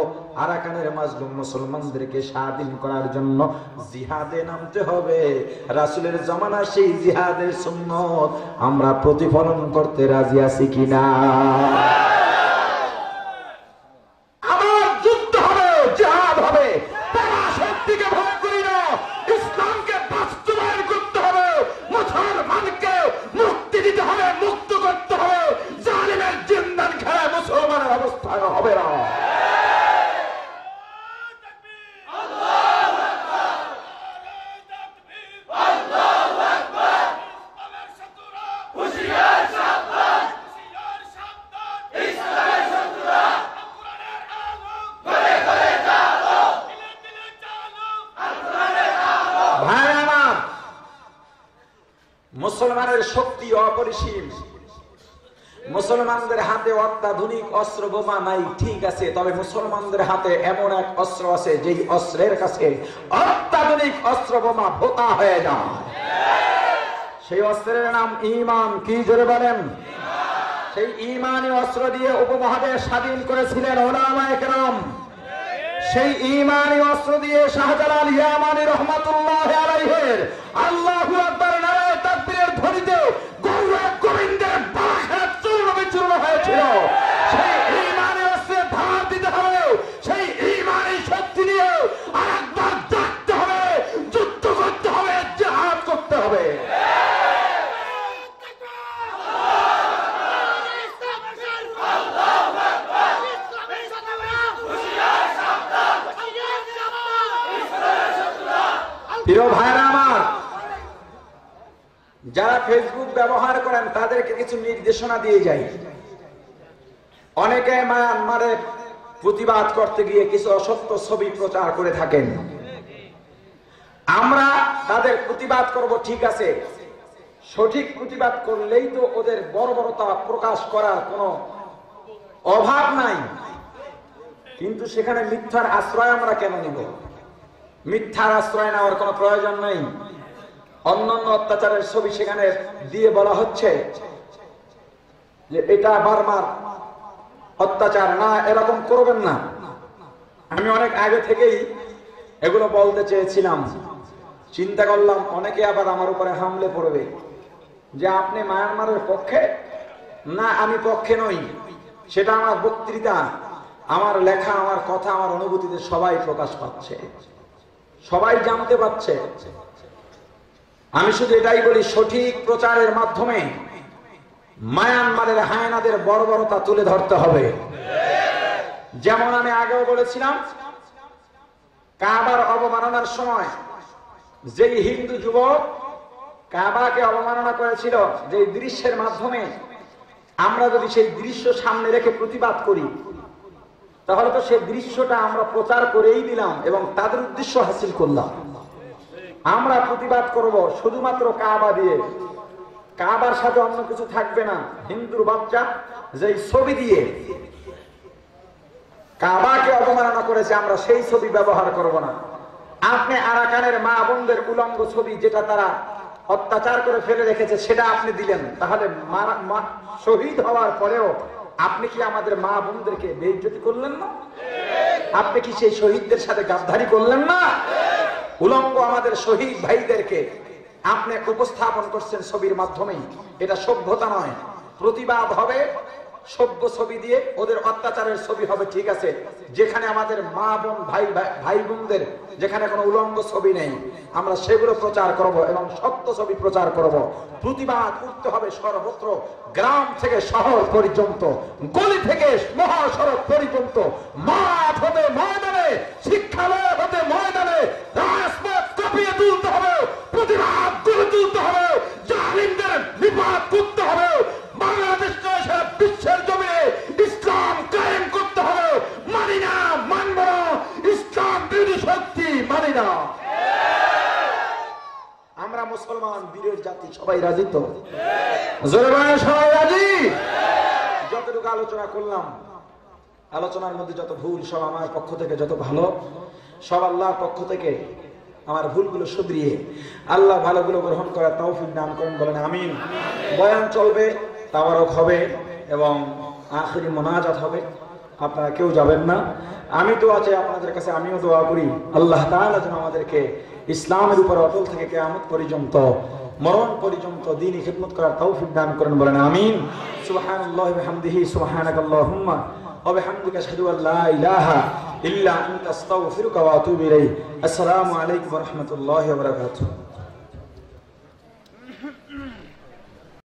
আরাকানের মাজলুম মুসলমানদেরকে স্বাধীন করার জন্য জিহাদে নামতে হবে, রাসূলের জামানার সেই জিহাদের সুন্নত আমরা প্রতিফলন করতে রাজি আছি কিনা? মুসলমানের শক্তি অপরিসীম, মুসলমানদের হাতে অত্যাধুনিক অস্ত্র বোমা নাই ঠিক আছে, তবে মুসলমানদের হাতে এমন এক অস্ত্র আছে যেই অস্ত্রের কাছে অত্যাধুনিক অস্ত্র বোমা ভোতা হয়ে যায়। সেই অস্ত্রের নাম ঈমান। কি জোরে বলেন? সেই ঈমানি অস্ত্র দিয়ে উপমহাদেশ স্বাধীন করেছিলেন উলামায়ে কেরাম। সেই ঈমানি অস্ত্র দিয়ে শাহজালাল ইয়ামানি রহমাতুল্লাহি আলাইহির আল্লাহু আকবার নারায়ে তাকবীরের ধ্বনিতে গৌরব গোবিন্দের বাঘের চূর্ণ বিচূর্ণ হয়েছিল। সেই ঈমানি অস্ত্রে ধার দিতে হবে, সেই ঈমানি শক্তি নিয়ে আরেকবার জাগতে হবে, যুদ্ধ করতে হবে, জিহাদ করতে হবে। প্রিয় ভাইরা আমার, যারা ফেসবুক ব্যবহার করেন তাদেরকে কিছু নির্দেশনা দিয়ে যাই। অনেকে মায়ানমারে প্রতিবাদ করতে গিয়ে কিছু অসত্য ছবি প্রচার করে থাকেন। আমরা তাদের প্রতিবাদ করব ঠিক আছে, সঠিক প্রতিবাদ করলেই তো ওদের বর্বরতা প্রকাশ করার কোনো অভাব নাই, কিন্তু সেখানে মিথ্যার আশ্রয় আমরা কেন নিব? মিথ্যার আশ্রয় নেওয়ার কোনো প্রয়োজন নেই। অন্যান্য অত্যাচারের ছবি সেখানে দিয়ে বলা হচ্ছে যে এটা বারবার অত্যাচার না, এরকম করবেন না। আমি অনেক আগে থেকেই এগুলো বলতে চেয়েছিলাম, চিন্তা করলাম অনেকে আবার আমার উপরে হামলে পড়বে যে আপনি মায়ানমারের পক্ষে না, আমি পক্ষে নই। সেটা আমার বক্তৃতা, আমার লেখা, আমার কথা, আমার অনুভূতিতে সবাই প্রকাশ পাচ্ছে, সবাই জানতে পারছে। আমি শুধু এটাই বলি, সঠিক প্রচারের মাধ্যমে মায়ানমারের হায়নাদের বর্বরতা তুলে ধরতে হবে। যেমন আমি আগেও বলেছিলাম, কাবার অবমাননার সময় যেই হিন্দু যুবক কাবাকে অবমাননা করেছিল, যে দৃশ্যের মাধ্যমে আমরা যদি সেই দৃশ্য সামনে রেখে প্রতিবাদ করি, তাহলে তো সেই দৃশ্যটা আমরা প্রচার করেই দিলাম এবং তাদের উদ্দেশ্য হাসিল করলাম। আমরা প্রতিবাদ করব শুধুমাত্র কাবা দিয়ে, কাবার সাথে অন্য কিছু থাকবে না। হিন্দুর বাচ্চা যেই ছবি দিয়ে কাবাকে অবমাননা করেছে, আমরা সেই ছবি ব্যবহার করব না। আপনি আরাকানের মা বোনদের উলঙ্গ ছবি, যেটা তারা অত্যাচার করে ফেলে রেখেছে, সেটা আপনি দিলেন, তাহলে শহীদ হওয়ার পরেও আপনি কি আমাদের মা বোনদেরকে বেইজ্জতি করলেন না? আপনি কি সেই শহীদদের সাথে গাদ্দারি করলেন না? উলঙ্গ আমাদের শহীদ ভাইদেরকে আপনি উপস্থাপন করছেন ছবির মাধ্যমে। এটা সভ্যতা নয়। প্রতিবাদ হবে সভ্য ছবি দিয়ে ওদের অত্যাচারের ছবি হবে, ঠিক আছে। যেখানে আমাদের মা বোন ভাই বোনদের যেখানে কোনো উলঙ্গ ছবি নেই, আমরা সেগুলো প্রচার করব এবং সত্য ছবি প্রচার করব। প্রতিবাদ করতে হবে সর্বত্র, গ্রাম থেকে শহর পর্যন্ত, গলি থেকে মহাসড়ক পর্যন্ত, মাঠ হতে ময়দানে, শিক্ষালয় হতে ময়দানে, রাজপথ কাঁপিয়ে তুলতে হবে, প্রতিবাদ গড়ে তুলতে হবে, জালিমদের নিপাত করতে হবে। বাংলাদেশ নয়, সারা বিশ্বের জমিনে ইসলাম কায়েম করতে হবে। মানি না, মানব না, ইসলাম বিরোধী শক্তি মানি না। আমরা মুসলমান বীরের জাতি, সবাই রাজি তো? জোরে বলেন, সবাই রাজি? যতটুকু আলোচনা করলাম, আলোচনার মধ্যে যত ভুল সব আমার পক্ষ থেকে, যত ভালো সব আল্লাহর পক্ষ থেকে। আমার ভুলগুলো শুধরিয়ে আল্লাহ ভালোগুলো গ্রহণ করার তৌফিক দান করেন, বলেন আমিন। বয়ান চলবে, তাওয়ারক হবে এবং আখিরি মোনাজাত হবে। আপনারা কেউ যাবেন না। আমি দোয়া চাই আপনাদের কাছে, আমিও দোয়া করি আল্লাহ তাআলা যেন আমাদেরকে ইসলামের উপর অটল থেকে কিয়ামত পর্যন্ত, মরণ পর্যন্ত দ্বীনি খিদমত করার তৌফিক দান করেন, বলেন আমিন। সুবহানাল্লাহি ওয়া বিহামদিহি, সুবহানাকাল্লাহুম্মা ওয়া বিহামদিকা আশহাদু আল লা ইলাহা ইল্লা আনতা আস্তাগফিরুকা ওয়া আতুবু ইলাইক। আসসালামু আলাইকুম ওয়া রাহমাতুল্লাহি ওয়া বারাকাতুহু।